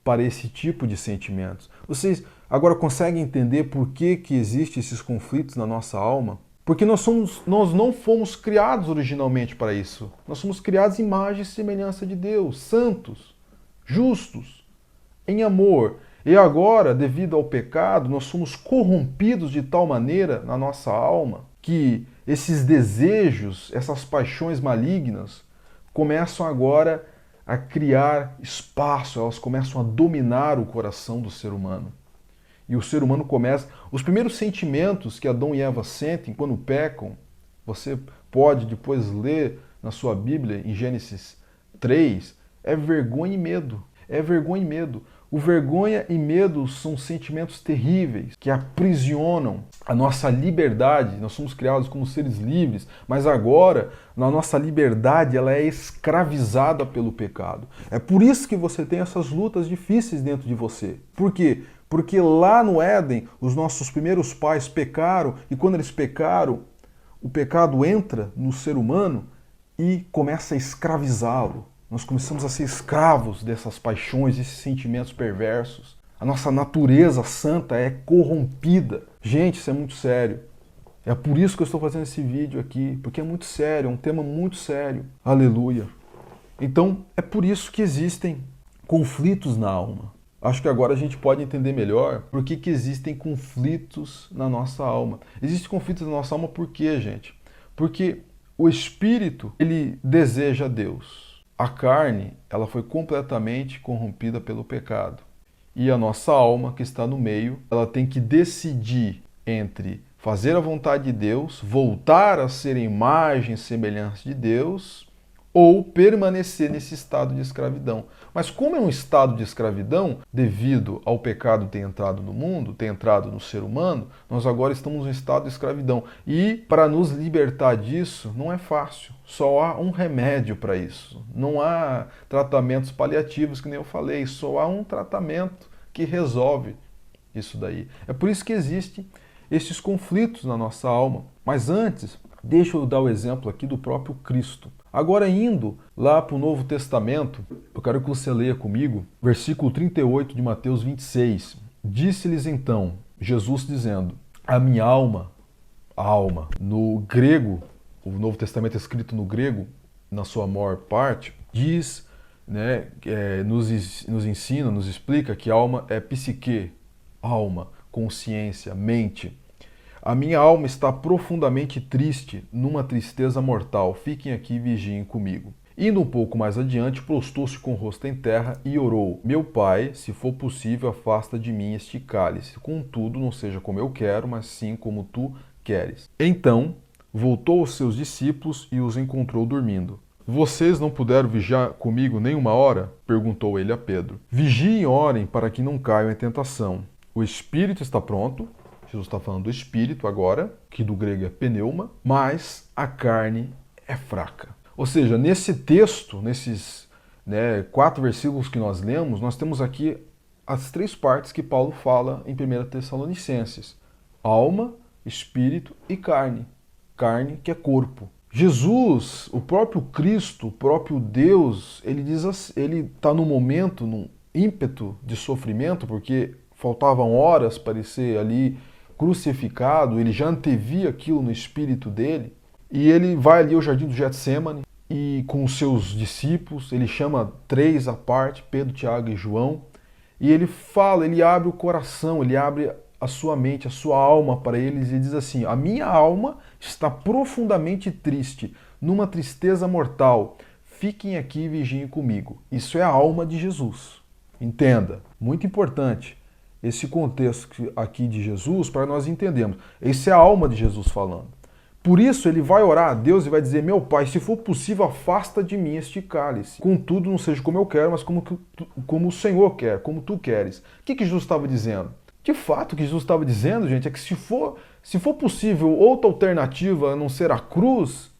para esse tipo de sentimentos. Vocês agora conseguem entender por que existem esses conflitos na nossa alma? Porque nós não fomos criados originalmente para isso. Nós somos criados em imagem e semelhança de Deus, santos, justos, em amor. E agora, devido ao pecado, nós somos corrompidos de tal maneira na nossa alma que esses desejos, essas paixões malignas, começam agora a criar espaço, elas começam a dominar o coração do ser humano. E o ser humano começa... Os primeiros sentimentos que Adão e Eva sentem quando pecam, você pode depois ler na sua Bíblia, em Gênesis 3, é vergonha e medo. É vergonha e medo. O vergonha e medo são sentimentos terríveis que aprisionam a nossa liberdade. Nós somos criados como seres livres, mas agora, na nossa liberdade, ela é escravizada pelo pecado. É por isso que você tem essas lutas difíceis dentro de você. Por quê? Porque lá no Éden, os nossos primeiros pais pecaram, e quando eles pecaram, o pecado entra no ser humano e começa a escravizá-lo. Nós começamos a ser escravos dessas paixões, desses sentimentos perversos. A nossa natureza santa é corrompida. Gente, isso é muito sério. É por isso que eu estou fazendo esse vídeo aqui, porque é muito sério, é um tema muito sério. Aleluia. Então, é por isso que existem conflitos na alma. Acho que agora a gente pode entender melhor por que existem conflitos na nossa alma. Existem conflitos na nossa alma por quê, gente? Porque o espírito, ele deseja Deus. A carne, ela foi completamente corrompida pelo pecado. E a nossa alma, que está no meio, ela tem que decidir entre fazer a vontade de Deus, voltar a ser imagem e semelhança de Deus, ou permanecer nesse estado de escravidão. Mas como é um estado de escravidão, devido ao pecado ter entrado no mundo, ter entrado no ser humano, nós agora estamos em estado de escravidão. E para nos libertar disso, não é fácil. Só há um remédio para isso. Não há tratamentos paliativos, que nem eu falei. Só há um tratamento que resolve isso daí. É por isso que existem esses conflitos na nossa alma. Mas antes, deixa eu dar o exemplo aqui do próprio Cristo. Agora, indo lá para o Novo Testamento, eu quero que você leia comigo, versículo 38 de Mateus 26. Disse-lhes então, Jesus dizendo, a minha alma, no grego, o Novo Testamento é escrito no grego, na sua maior parte, diz, né, nos ensina, nos explica que alma é psique, alma, consciência, mente. A minha alma está profundamente triste, numa tristeza mortal. Fiquem aqui e vigiem comigo. Indo um pouco mais adiante, prostou-se com o rosto em terra e orou. Meu Pai, se for possível, afasta de mim este cálice. Contudo, não seja como eu quero, mas sim como tu queres. Então, voltou aos seus discípulos e os encontrou dormindo. Vocês não puderam vigiar comigo nem uma hora? Perguntou ele a Pedro. Vigiem e orem para que não caiam em tentação. O espírito está pronto. Jesus está falando do espírito agora, que do grego é pneuma, mas a carne é fraca. Ou seja, nesse texto, nesses 4 versículos que nós lemos, nós temos aqui as 3 partes que Paulo fala em 1 Tessalonicenses. Alma, espírito e carne. Carne, que é corpo. Jesus, o próprio Cristo, o próprio Deus, ele diz assim, ele está num momento, num ímpeto de sofrimento, porque faltavam horas para ele ser ali crucificado, ele já antevia aquilo no espírito dele, e ele vai ali ao jardim do Getsêmani, e com os seus discípulos, ele chama 3 à parte, Pedro, Tiago e João, e ele fala, ele abre o coração, ele abre a sua mente, a sua alma para eles e diz assim: a minha alma está profundamente triste, numa tristeza mortal. Fiquem aqui e vigiem comigo. Isso é a alma de Jesus. Entenda, muito importante esse contexto aqui de Jesus para nós entendermos. Essa é a alma de Jesus falando. Por isso ele vai orar a Deus e vai dizer: meu Pai, se for possível, afasta de mim este cálice. Contudo, não seja como eu quero, mas como o Senhor quer, como tu queres. O que Jesus estava dizendo? De fato, o que Jesus estava dizendo, gente, é que se for possível outra alternativa a não ser a cruz,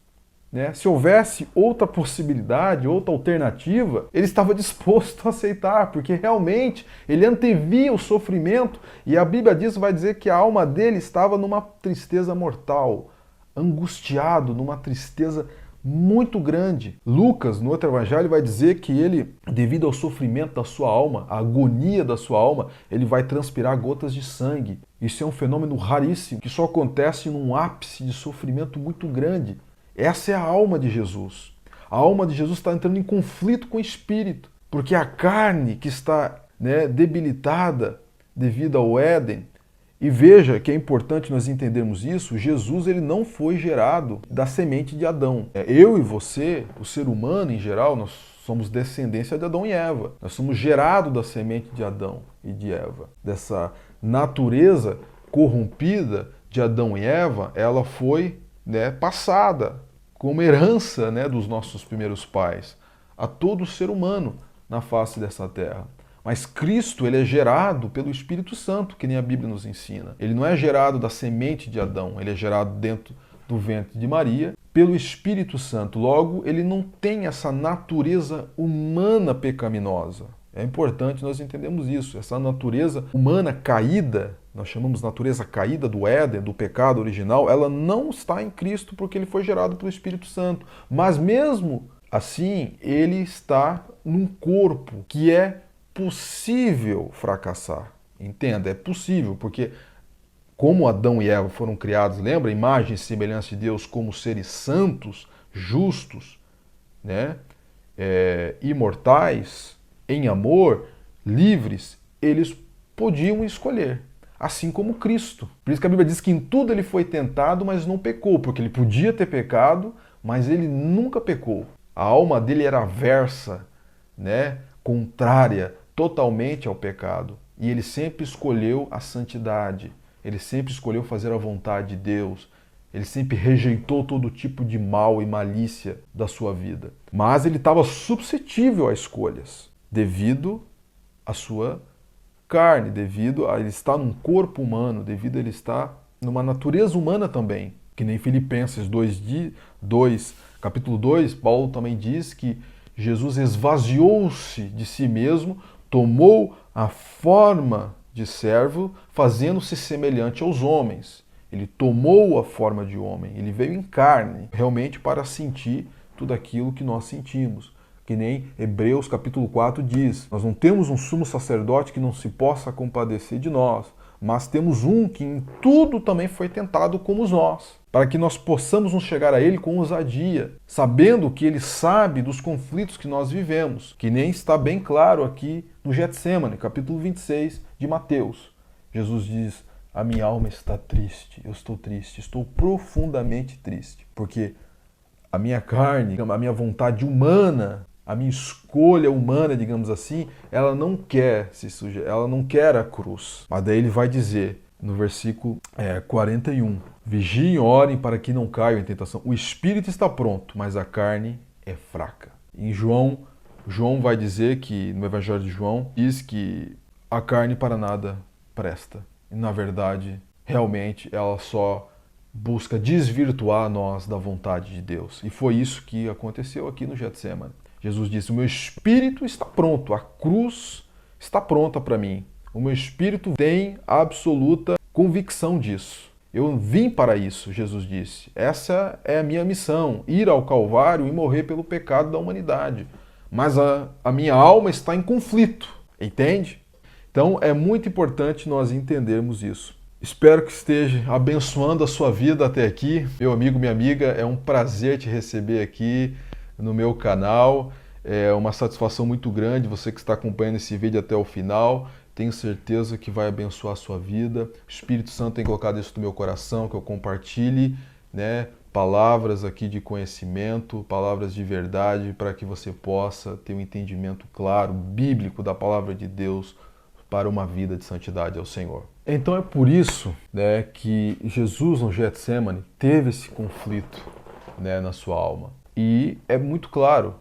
né, se houvesse outra possibilidade, outra alternativa, ele estava disposto a aceitar, porque realmente ele antevia o sofrimento, e a Bíblia vai dizer que a alma dele estava numa tristeza mortal, angustiado, numa tristeza muito grande. Lucas, no outro evangelho, vai dizer que ele, devido ao sofrimento da sua alma, à agonia da sua alma, ele vai transpirar gotas de sangue. Isso é um fenômeno raríssimo, que só acontece num ápice de sofrimento muito grande. Essa é a alma de Jesus. A alma de Jesus está entrando em conflito com o espírito, porque a carne que está, debilitada devido ao Éden. E veja que é importante nós entendermos isso, Jesus ele não foi gerado da semente de Adão. Eu e você, o ser humano em geral, nós somos descendência de Adão e Eva. Nós somos gerados da semente de Adão e de Eva. Dessa natureza corrompida de Adão e Eva, ela foi passada como herança dos nossos primeiros pais a todo ser humano na face dessa terra. Mas Cristo, ele é gerado pelo Espírito Santo, que nem a Bíblia nos ensina. Ele não é gerado da semente de Adão, ele é gerado dentro do ventre de Maria pelo Espírito Santo. Logo, ele não tem essa natureza humana pecaminosa. É importante nós entendermos isso. Essa natureza humana caída, nós chamamos de natureza caída do Éden, do pecado original, ela não está em Cristo porque ele foi gerado pelo Espírito Santo. Mas mesmo assim, ele está num corpo que é possível fracassar. Entenda, é possível, porque como Adão e Eva foram criados, lembra? Imagem e semelhança de Deus como seres santos, justos, imortais, em amor, livres, eles podiam escolher, assim como Cristo. Por isso que a Bíblia diz que em tudo ele foi tentado, mas não pecou, porque ele podia ter pecado, mas ele nunca pecou. A alma dele era aversa, contrária totalmente ao pecado. E ele sempre escolheu a santidade. Ele sempre escolheu fazer a vontade de Deus. Ele sempre rejeitou todo tipo de mal e malícia da sua vida. Mas ele estava suscetível a escolhas, devido à sua carne, devido a ele estar num corpo humano, devido a ele estar numa natureza humana também. Que nem Filipenses 2, capítulo 2, Paulo também diz que Jesus esvaziou-se de si mesmo, tomou a forma de servo, fazendo-se semelhante aos homens. Ele tomou a forma de homem, ele veio em carne, realmente para sentir tudo aquilo que nós sentimos. Que nem Hebreus capítulo 4 diz, nós não temos um sumo sacerdote que não se possa compadecer de nós, mas temos um que em tudo também foi tentado como nós, para que nós possamos nos chegar a ele com ousadia, sabendo que ele sabe dos conflitos que nós vivemos, que nem está bem claro aqui no Getsêmani, capítulo 26 de Mateus. Jesus diz: a minha alma está triste, eu estou triste, estou profundamente triste, porque a minha carne, a minha vontade humana, a minha escolha humana, digamos assim, ela não quer se sujeitar, ela não quer a cruz. Mas daí ele vai dizer, no versículo 41, vigiem e orem para que não caiam em tentação. O espírito está pronto, mas a carne é fraca. Em João vai dizer que, no Evangelho de João, diz que a carne para nada presta. E, na verdade, realmente, ela só busca desvirtuar nós da vontade de Deus. E foi isso que aconteceu aqui no Getsêmani. Jesus disse: o meu espírito está pronto, a cruz está pronta para mim. O meu espírito tem absoluta convicção disso. Eu vim para isso, Jesus disse. Essa é a minha missão, ir ao Calvário e morrer pelo pecado da humanidade. Mas a minha alma está em conflito, entende? Então é muito importante nós entendermos isso. Espero que esteja abençoando a sua vida até aqui. Meu amigo, minha amiga, é um prazer te receber aqui no meu canal. É uma satisfação muito grande você que está acompanhando esse vídeo até o final. Tenho certeza que vai abençoar a sua vida. O Espírito Santo tem colocado isso no meu coração, que eu compartilhe, né, palavras aqui de conhecimento, palavras de verdade, para que você possa ter um entendimento claro, bíblico da palavra de Deus para uma vida de santidade ao Senhor. Então é por isso, né, que Jesus no Getsemane teve esse conflito, né, na sua alma. E é muito claro,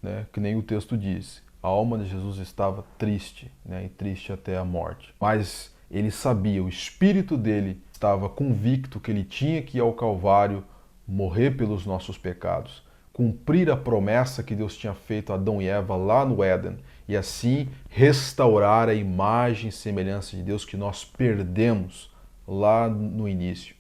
né, que nem o texto diz, a alma de Jesus estava triste, né, e triste até a morte. Mas ele sabia, o espírito dele estava convicto que ele tinha que ir ao Calvário morrer pelos nossos pecados, cumprir a promessa que Deus tinha feito a Adão e Eva lá no Éden, e assim restaurar a imagem e semelhança de Deus que nós perdemos lá no início.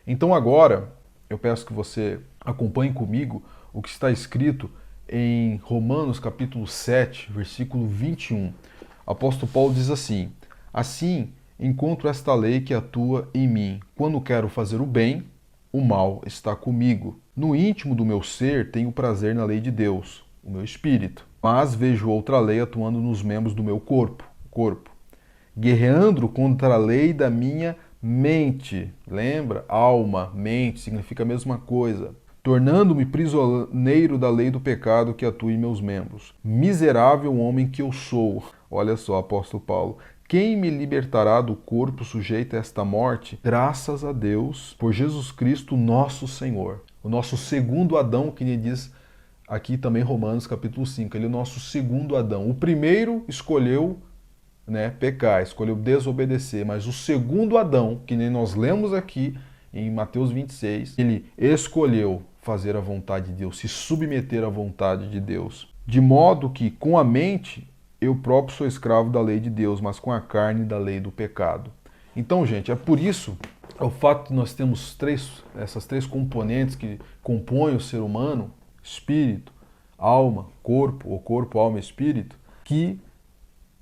Então agora, eu peço que você acompanhe comigo o que está escrito em Romanos capítulo 7, versículo 21. O apóstolo Paulo diz assim: assim encontro esta lei que atua em mim. Quando quero fazer o bem, o mal está comigo. No íntimo do meu ser tenho prazer na lei de Deus, o meu espírito. Mas vejo outra lei atuando nos membros do meu corpo, guerreando contra a lei da minha mente. Lembra? Alma, mente, significa a mesma coisa. Tornando-me prisioneiro da lei do pecado que atua em meus membros. Miserável homem que eu sou. Olha só, apóstolo Paulo. Quem me libertará do corpo sujeito a esta morte? Graças a Deus por Jesus Cristo, nosso Senhor. O nosso segundo Adão, que ele diz aqui também Romanos capítulo 5. Ele é o nosso segundo Adão. O primeiro escolheu, né, pecar, escolheu desobedecer. Mas o segundo Adão, que nem nós lemos aqui em Mateus 26, ele escolheu fazer a vontade de Deus, se submeter à vontade de Deus. De modo que com a mente eu próprio sou escravo da lei de Deus, mas com a carne da lei do pecado. Então, gente, é por isso, o fato de nós termos essas três componentes que compõem o ser humano, espírito, alma, corpo, ou corpo, alma e espírito, que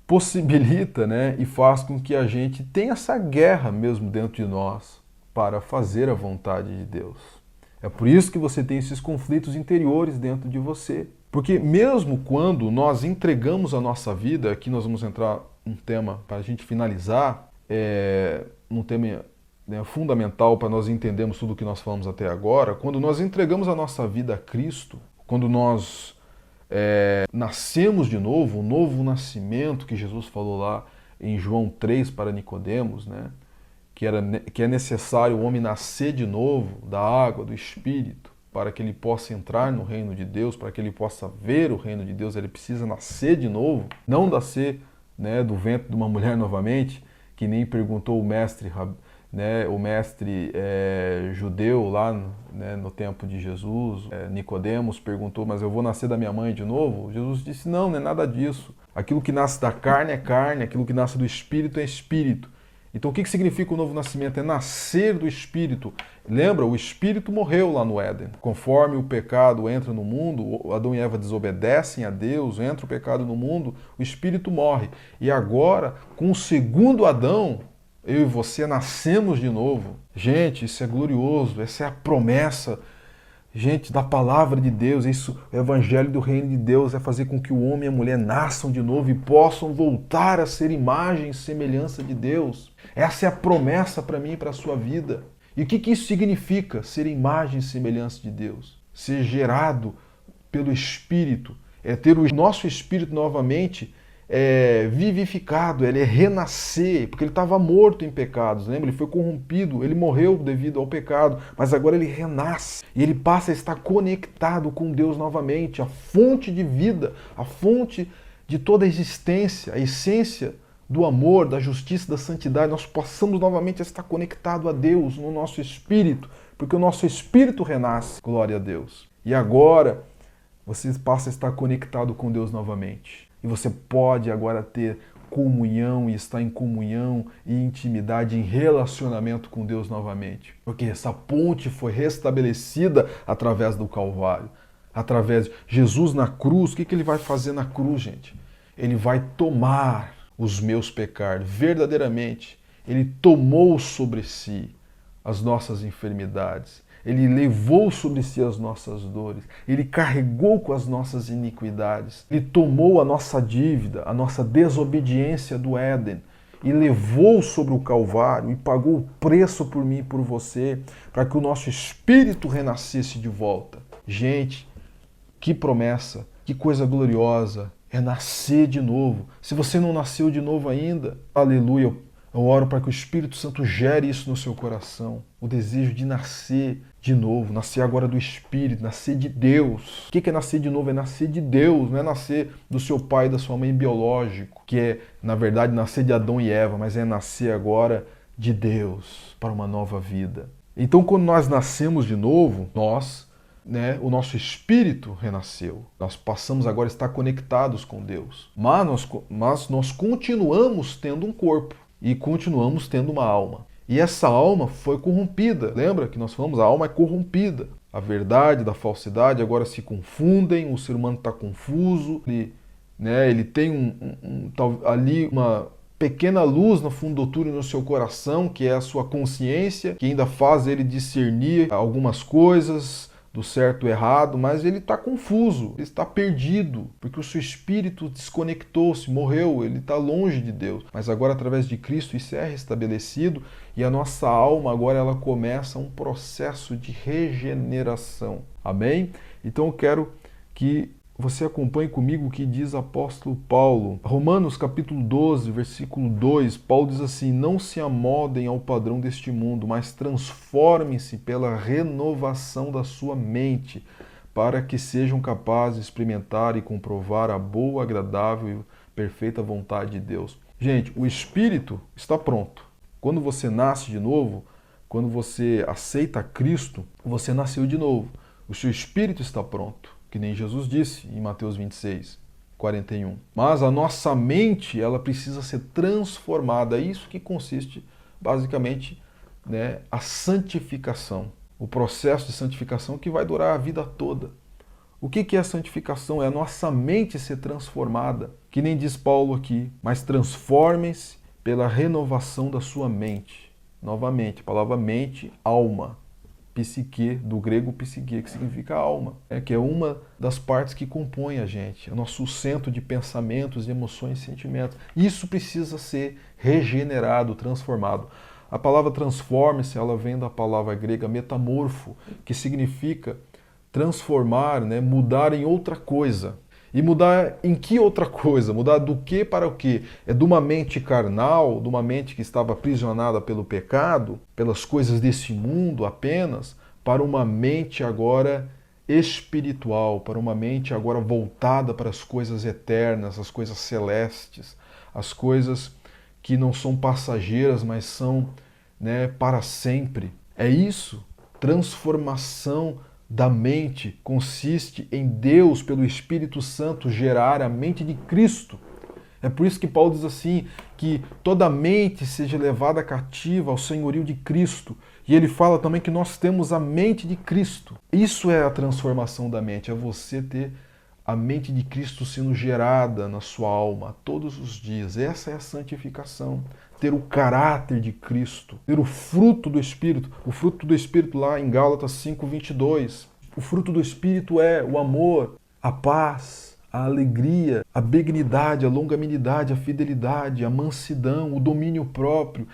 possibilita, né, e faz com que a gente tenha essa guerra mesmo dentro de nós para fazer a vontade de Deus. É por isso que você tem esses conflitos interiores dentro de você. Porque mesmo quando nós entregamos a nossa vida, aqui nós vamos entrar num tema para a gente finalizar, num tema, né, fundamental para nós entendermos tudo o que nós falamos até agora. Quando nós entregamos a nossa vida a Cristo, quando nós nascemos de novo, o novo nascimento que Jesus falou lá em João 3 para Nicodemos, né, que é necessário o homem nascer de novo da água, do Espírito, para que ele possa entrar no reino de Deus, para que ele possa ver o reino de Deus, ele precisa nascer de novo, não nascer, né, do ventre de uma mulher novamente, que nem perguntou o mestre, né, judeu lá, né, no tempo de Jesus, Nicodemos perguntou, mas eu vou nascer da minha mãe de novo? Jesus disse, não, não é nada disso. Aquilo que nasce da carne é carne, aquilo que nasce do Espírito é Espírito. Então o que significa o novo nascimento? É nascer do Espírito. Lembra, o Espírito morreu lá no Éden. Conforme o pecado entra no mundo, Adão e Eva desobedecem a Deus, entra o pecado no mundo, o Espírito morre. E agora, com o segundo Adão, eu e você nascemos de novo. Gente, isso é glorioso, essa é a promessa, gente, da palavra de Deus. Isso, o evangelho do reino de Deus é fazer com que o homem e a mulher nasçam de novo e possam voltar a ser imagem e semelhança de Deus. Essa é a promessa para mim e para a sua vida. E o que isso significa? Ser imagem e semelhança de Deus. Ser gerado pelo Espírito. É ter o nosso Espírito novamente vivificado, ele é renascer, porque ele estava morto em pecados, lembra? Ele foi corrompido, ele morreu devido ao pecado, mas agora ele renasce e ele passa a estar conectado com Deus novamente, a fonte de vida, a fonte de toda a existência, a essência do amor, da justiça, da santidade. Nós possamos novamente estar conectado a Deus no nosso espírito, porque o nosso espírito renasce, glória a Deus. E agora você passa a estar conectado com Deus novamente. E você pode agora ter comunhão e estar em comunhão e intimidade, em relacionamento com Deus novamente. Porque essa ponte foi restabelecida através do Calvário. Através de Jesus na cruz. O que ele vai fazer na cruz, gente? Ele vai tomar os meus pecados, verdadeiramente. Ele tomou sobre si as nossas enfermidades. Ele levou sobre si as nossas dores. Ele carregou com as nossas iniquidades. Ele tomou a nossa dívida, a nossa desobediência do Éden e levou sobre o Calvário e pagou o preço por mim e por você para que o nosso espírito renascesse de volta. Gente, que promessa, que coisa gloriosa é nascer de novo. Se você não nasceu de novo ainda, aleluia, eu oro para que o Espírito Santo gere isso no seu coração. O desejo de nascer de novo, nascer agora do Espírito, nascer de Deus. O que é nascer de novo? É nascer de Deus, não é nascer do seu pai e da sua mãe biológico, que é, na verdade, nascer de Adão e Eva, mas é nascer agora de Deus para uma nova vida. Então, quando nós nascemos de novo, o nosso espírito renasceu. Nós passamos agora a estar conectados com Deus. Mas nós continuamos tendo um corpo e continuamos tendo uma alma. E essa alma foi corrompida. Lembra que nós falamos? A alma é corrompida. A verdade da falsidade agora se confundem, o ser humano está confuso, ele tem ali uma pequena luz no fundo do túnel no seu coração, que é a sua consciência, que ainda faz ele discernir algumas coisas do certo e errado, mas ele está confuso, ele está perdido, porque o seu espírito desconectou-se, morreu, ele está longe de Deus. Mas agora, através de Cristo, isso é restabelecido e a nossa alma agora ela começa um processo de regeneração. Amém? Então eu quero que você acompanhe comigo o que diz o apóstolo Paulo. Romanos capítulo 12, versículo 2, Paulo diz assim: não se amoldem ao padrão deste mundo, mas transformem-se pela renovação da sua mente, para que sejam capazes de experimentar e comprovar a boa, agradável e perfeita vontade de Deus. Gente, o Espírito está pronto. Quando você nasce de novo, quando você aceita Cristo, você nasceu de novo. O seu Espírito está pronto. Que nem Jesus disse em Mateus 26, 41. Mas a nossa mente, ela precisa ser transformada. É isso que consiste, basicamente, a santificação. O processo de santificação que vai durar a vida toda. O que é a santificação? É a nossa mente ser transformada. Que nem diz Paulo aqui, mas transformem-se pela renovação da sua mente. Novamente, a palavra mente, alma. Psique, do grego psique, que significa alma, que é uma das partes que compõe a gente, é o nosso centro de pensamentos, emoções e sentimentos. Isso precisa ser regenerado, transformado. A palavra transforme-se, ela vem da palavra grega metamorfo, que significa transformar, mudar em outra coisa. E mudar em que outra coisa? Mudar do que para o que? É de uma mente carnal, de uma mente que estava aprisionada pelo pecado, pelas coisas desse mundo apenas, para uma mente agora espiritual, para uma mente agora voltada para as coisas eternas, as coisas celestes, as coisas que não são passageiras, mas são para sempre. É isso, transformação da mente consiste em Deus, pelo Espírito Santo, gerar a mente de Cristo. É por isso que Paulo diz assim, que toda mente seja levada cativa ao senhorio de Cristo. E ele fala também que nós temos a mente de Cristo. Isso é a transformação da mente, é você ter a mente de Cristo sendo gerada na sua alma todos os dias. Essa é a santificação. Ter o caráter de Cristo, ter o fruto do Espírito. O fruto do Espírito lá em Gálatas 5:22. O fruto do Espírito é o amor, a paz, a alegria, a benignidade, a longanimidade, a fidelidade, a mansidão, o domínio próprio.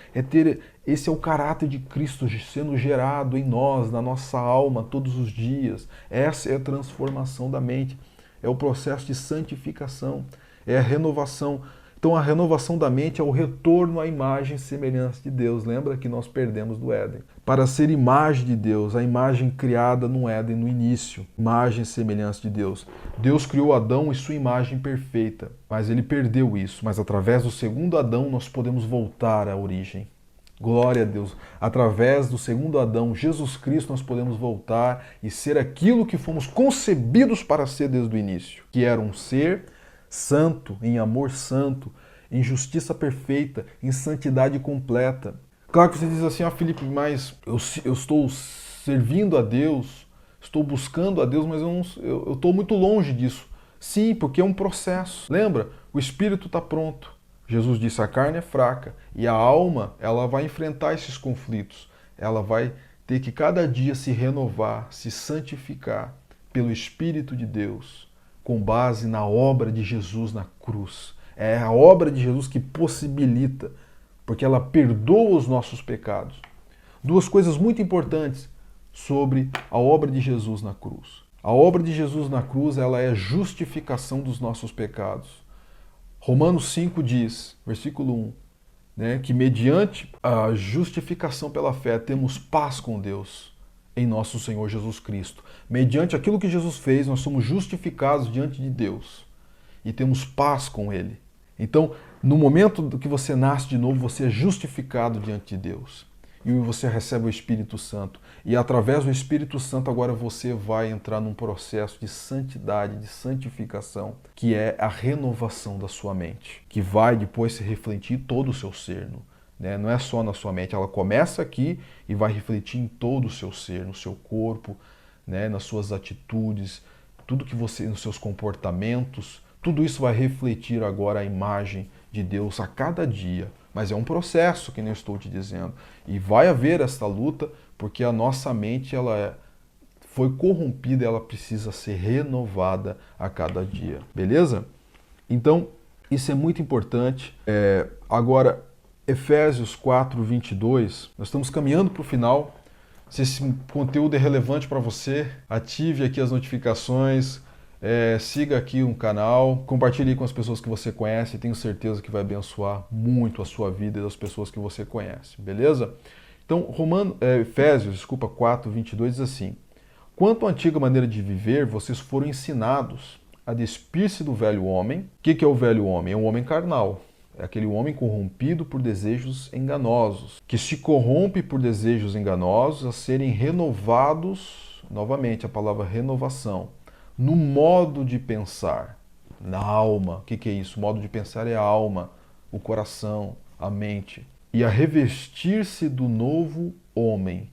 Esse é o caráter de Cristo sendo gerado em nós, na nossa alma, todos os dias. Essa é a transformação da mente. É o processo de santificação, é a renovação. Então a renovação da mente é o retorno à imagem e semelhança de Deus. Lembra que nós perdemos do Éden. Para ser imagem de Deus, a imagem criada no Éden no início. Imagem e semelhança de Deus. Deus criou Adão e sua imagem perfeita, mas ele perdeu isso. Mas através do segundo Adão nós podemos voltar à origem. Glória a Deus. Através do segundo Adão, Jesus Cristo, nós podemos voltar e ser aquilo que fomos concebidos para ser desde o início. Que era um ser santo, em amor santo, em justiça perfeita, em santidade completa. Claro que você diz assim, Felipe, mas eu estou servindo a Deus, estou buscando a Deus, mas eu estou muito longe disso. Sim, porque é um processo. Lembra? O espírito está pronto. Jesus disse, a carne é fraca e a alma, ela vai enfrentar esses conflitos. Ela vai ter que cada dia se renovar, se santificar pelo Espírito de Deus, com base na obra de Jesus na cruz. É a obra de Jesus que possibilita, porque ela perdoa os nossos pecados. Duas coisas muito importantes sobre a obra de Jesus na cruz. A obra de Jesus na cruz, ela é justificação dos nossos pecados. Romanos 5 diz, versículo 1, né, que mediante a justificação pela fé temos paz com Deus em nosso Senhor Jesus Cristo. Mediante aquilo que Jesus fez, nós somos justificados diante de Deus e temos paz com Ele. Então, no momento que você nasce de novo, você é justificado diante de Deus. E você recebe o Espírito Santo. E através do Espírito Santo agora você vai entrar num processo de santidade, de santificação, que é a renovação da sua mente, que vai depois se refletir em todo o seu ser. Né? Não é só na sua mente, ela começa aqui e vai refletir em todo o seu ser, no seu corpo, né? Nas suas atitudes, tudo que você, nos seus comportamentos, tudo isso vai refletir agora a imagem de Deus a cada dia. Mas é um processo, que nem eu estou te dizendo. E vai haver esta luta, porque a nossa mente foi corrompida, ela precisa ser renovada a cada dia. Beleza? Então, isso é muito importante. Agora, Efésios 4, 22, nós estamos caminhando para o final. Se esse conteúdo é relevante para você, ative aqui as notificações, siga aqui o canal, compartilhe com as pessoas que você conhece, tenho certeza que vai abençoar muito a sua vida e das pessoas que você conhece, beleza? Então, Efésios 4, 22 diz assim, quanto à antiga maneira de viver, vocês foram ensinados a despir-se do velho homem. O que é o velho homem? É um homem carnal. É aquele homem corrompido por desejos enganosos, que se corrompe por desejos enganosos a serem renovados, novamente a palavra renovação, no modo de pensar, na alma. O que é isso? O modo de pensar é a alma, o coração, a mente. E a revestir-se do novo homem,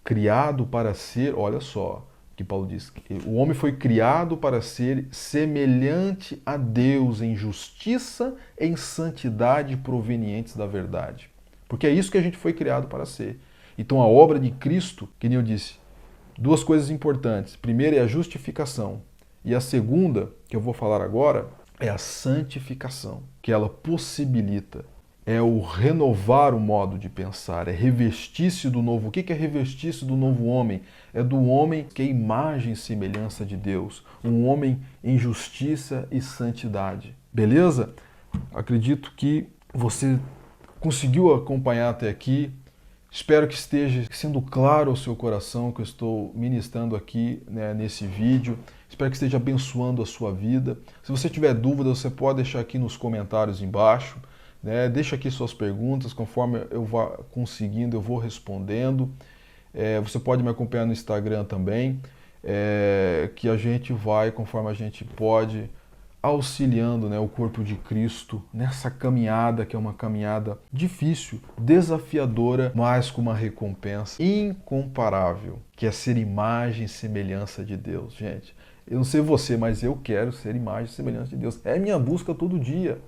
criado para ser, olha só, que Paulo diz, o homem foi criado para ser semelhante a Deus em justiça, em santidade provenientes da verdade. Porque é isso que a gente foi criado para ser. Então a obra de Cristo, que nem eu disse, duas coisas importantes. Primeira é a justificação. E a segunda, que eu vou falar agora, é a santificação, que ela possibilita. É o renovar o modo de pensar, é revestir-se do novo. O que é revestir-se do novo homem? É do homem que é imagem e semelhança de Deus. Um homem em justiça e santidade. Beleza? Acredito que você conseguiu acompanhar até aqui. Espero que esteja sendo claro ao seu coração o que eu estou ministrando aqui, né, nesse vídeo. Espero que esteja abençoando a sua vida. Se você tiver dúvida, você pode deixar aqui nos comentários embaixo. Deixa aqui suas perguntas, conforme eu vá conseguindo, eu vou respondendo. Você pode me acompanhar no Instagram também, que a gente vai, conforme a gente pode, auxiliando, né, o corpo de Cristo nessa caminhada, que é uma caminhada difícil, desafiadora, mas com uma recompensa incomparável, que é ser imagem e semelhança de Deus. Gente, eu não sei você, mas eu quero ser imagem e semelhança de Deus. É minha busca todo dia.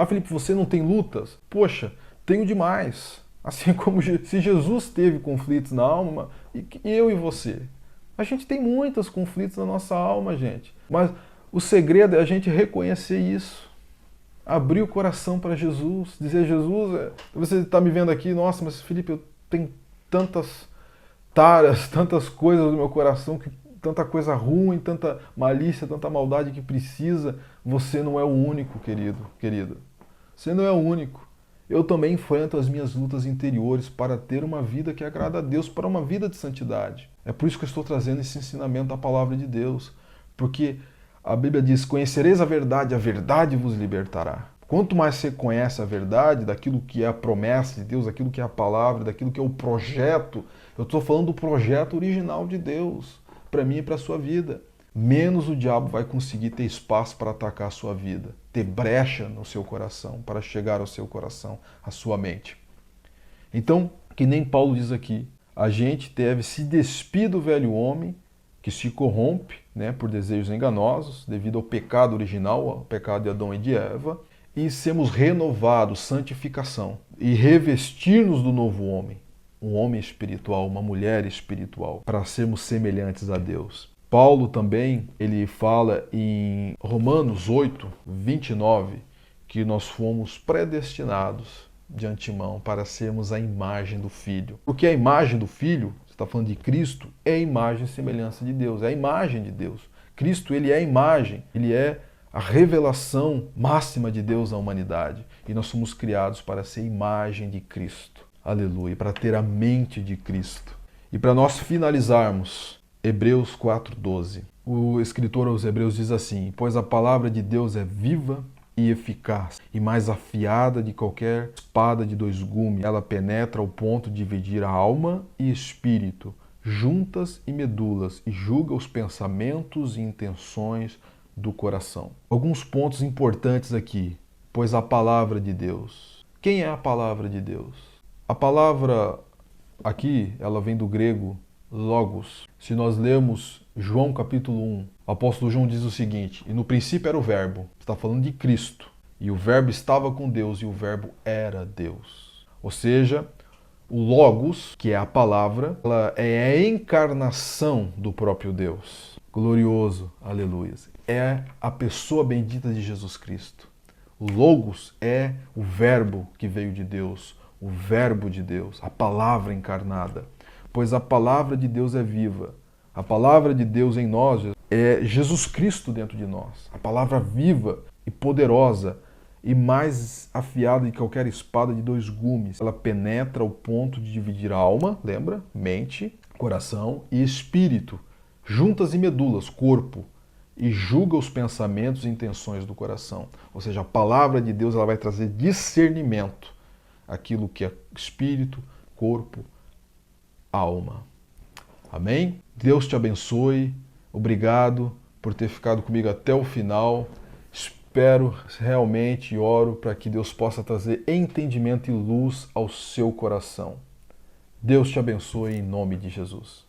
Felipe, você não tem lutas? Poxa, tenho demais. Assim como se Jesus teve conflitos na alma, e eu e você. A gente tem muitos conflitos na nossa alma, gente. Mas o segredo é a gente reconhecer isso. Abrir o coração para Jesus. Dizer, Jesus, você está me vendo aqui, nossa, mas Felipe, eu tenho tantas taras, tantas coisas no meu coração, tanta coisa ruim, tanta malícia, tanta maldade que precisa. Você não é o único, querido. Você não é o único. Eu também enfrento as minhas lutas interiores para ter uma vida que agrada a Deus, para uma vida de santidade. É por isso que eu estou trazendo esse ensinamento da palavra de Deus. Porque a Bíblia diz, conhecereis a verdade vos libertará. Quanto mais você conhece a verdade, daquilo que é a promessa de Deus, daquilo que é a palavra, daquilo que é o projeto, eu estou falando do projeto original de Deus, para mim e para a sua vida. menos o diabo vai conseguir ter espaço para atacar a sua vida, ter brecha no seu coração, para chegar ao seu coração, à sua mente. Então, que nem Paulo diz aqui, a gente deve se despir do velho homem que se corrompe, né, por desejos enganosos, devido ao pecado original, ao pecado de Adão e de Eva, e sermos renovados, santificação, e revestir-nos do novo homem, um homem espiritual, uma mulher espiritual, para sermos semelhantes a Deus. Paulo também, ele fala em Romanos 8, 29, que nós fomos predestinados de antemão para sermos a imagem do Filho. Porque a imagem do Filho, você está falando de Cristo, é a imagem e semelhança de Deus, é a imagem de Deus. Cristo, ele é a imagem, ele é a revelação máxima de Deus à humanidade. E nós somos criados para ser a imagem de Cristo. Aleluia, para ter a mente de Cristo. E para nós finalizarmos, Hebreus 4:12. O escritor aos Hebreus diz assim: pois a palavra de Deus é viva e eficaz, e mais afiada de qualquer espada de dois gumes. Ela penetra ao ponto de dividir a alma e espírito, juntas e medulas, e julga os pensamentos e intenções do coração. Alguns pontos importantes aqui. Pois a palavra de Deus. Quem é a palavra de Deus? A palavra aqui, ela vem do grego logos. Se nós lermos João capítulo 1, o apóstolo João diz o seguinte: e no princípio era o verbo, está falando de Cristo, e o verbo estava com Deus, e o verbo era Deus. Ou seja, o logos, que é a palavra, ela é a encarnação do próprio Deus. Glorioso, aleluia. É a pessoa bendita de Jesus Cristo. O logos é o verbo que veio de Deus, o verbo de Deus, a palavra encarnada. Pois a palavra de Deus é viva. A palavra de Deus em nós é Jesus Cristo dentro de nós. A palavra viva e poderosa e mais afiada de qualquer espada de dois gumes. Ela penetra ao ponto de dividir a alma, lembra? Mente, coração e espírito, juntas e medulas, corpo, e julga os pensamentos e intenções do coração. Ou seja, a palavra de Deus ela vai trazer discernimento, aquilo que é espírito, corpo, alma. Amém? Deus te abençoe. Obrigado por ter ficado comigo até o final. Espero realmente e oro para que Deus possa trazer entendimento e luz ao seu coração. Deus te abençoe em nome de Jesus.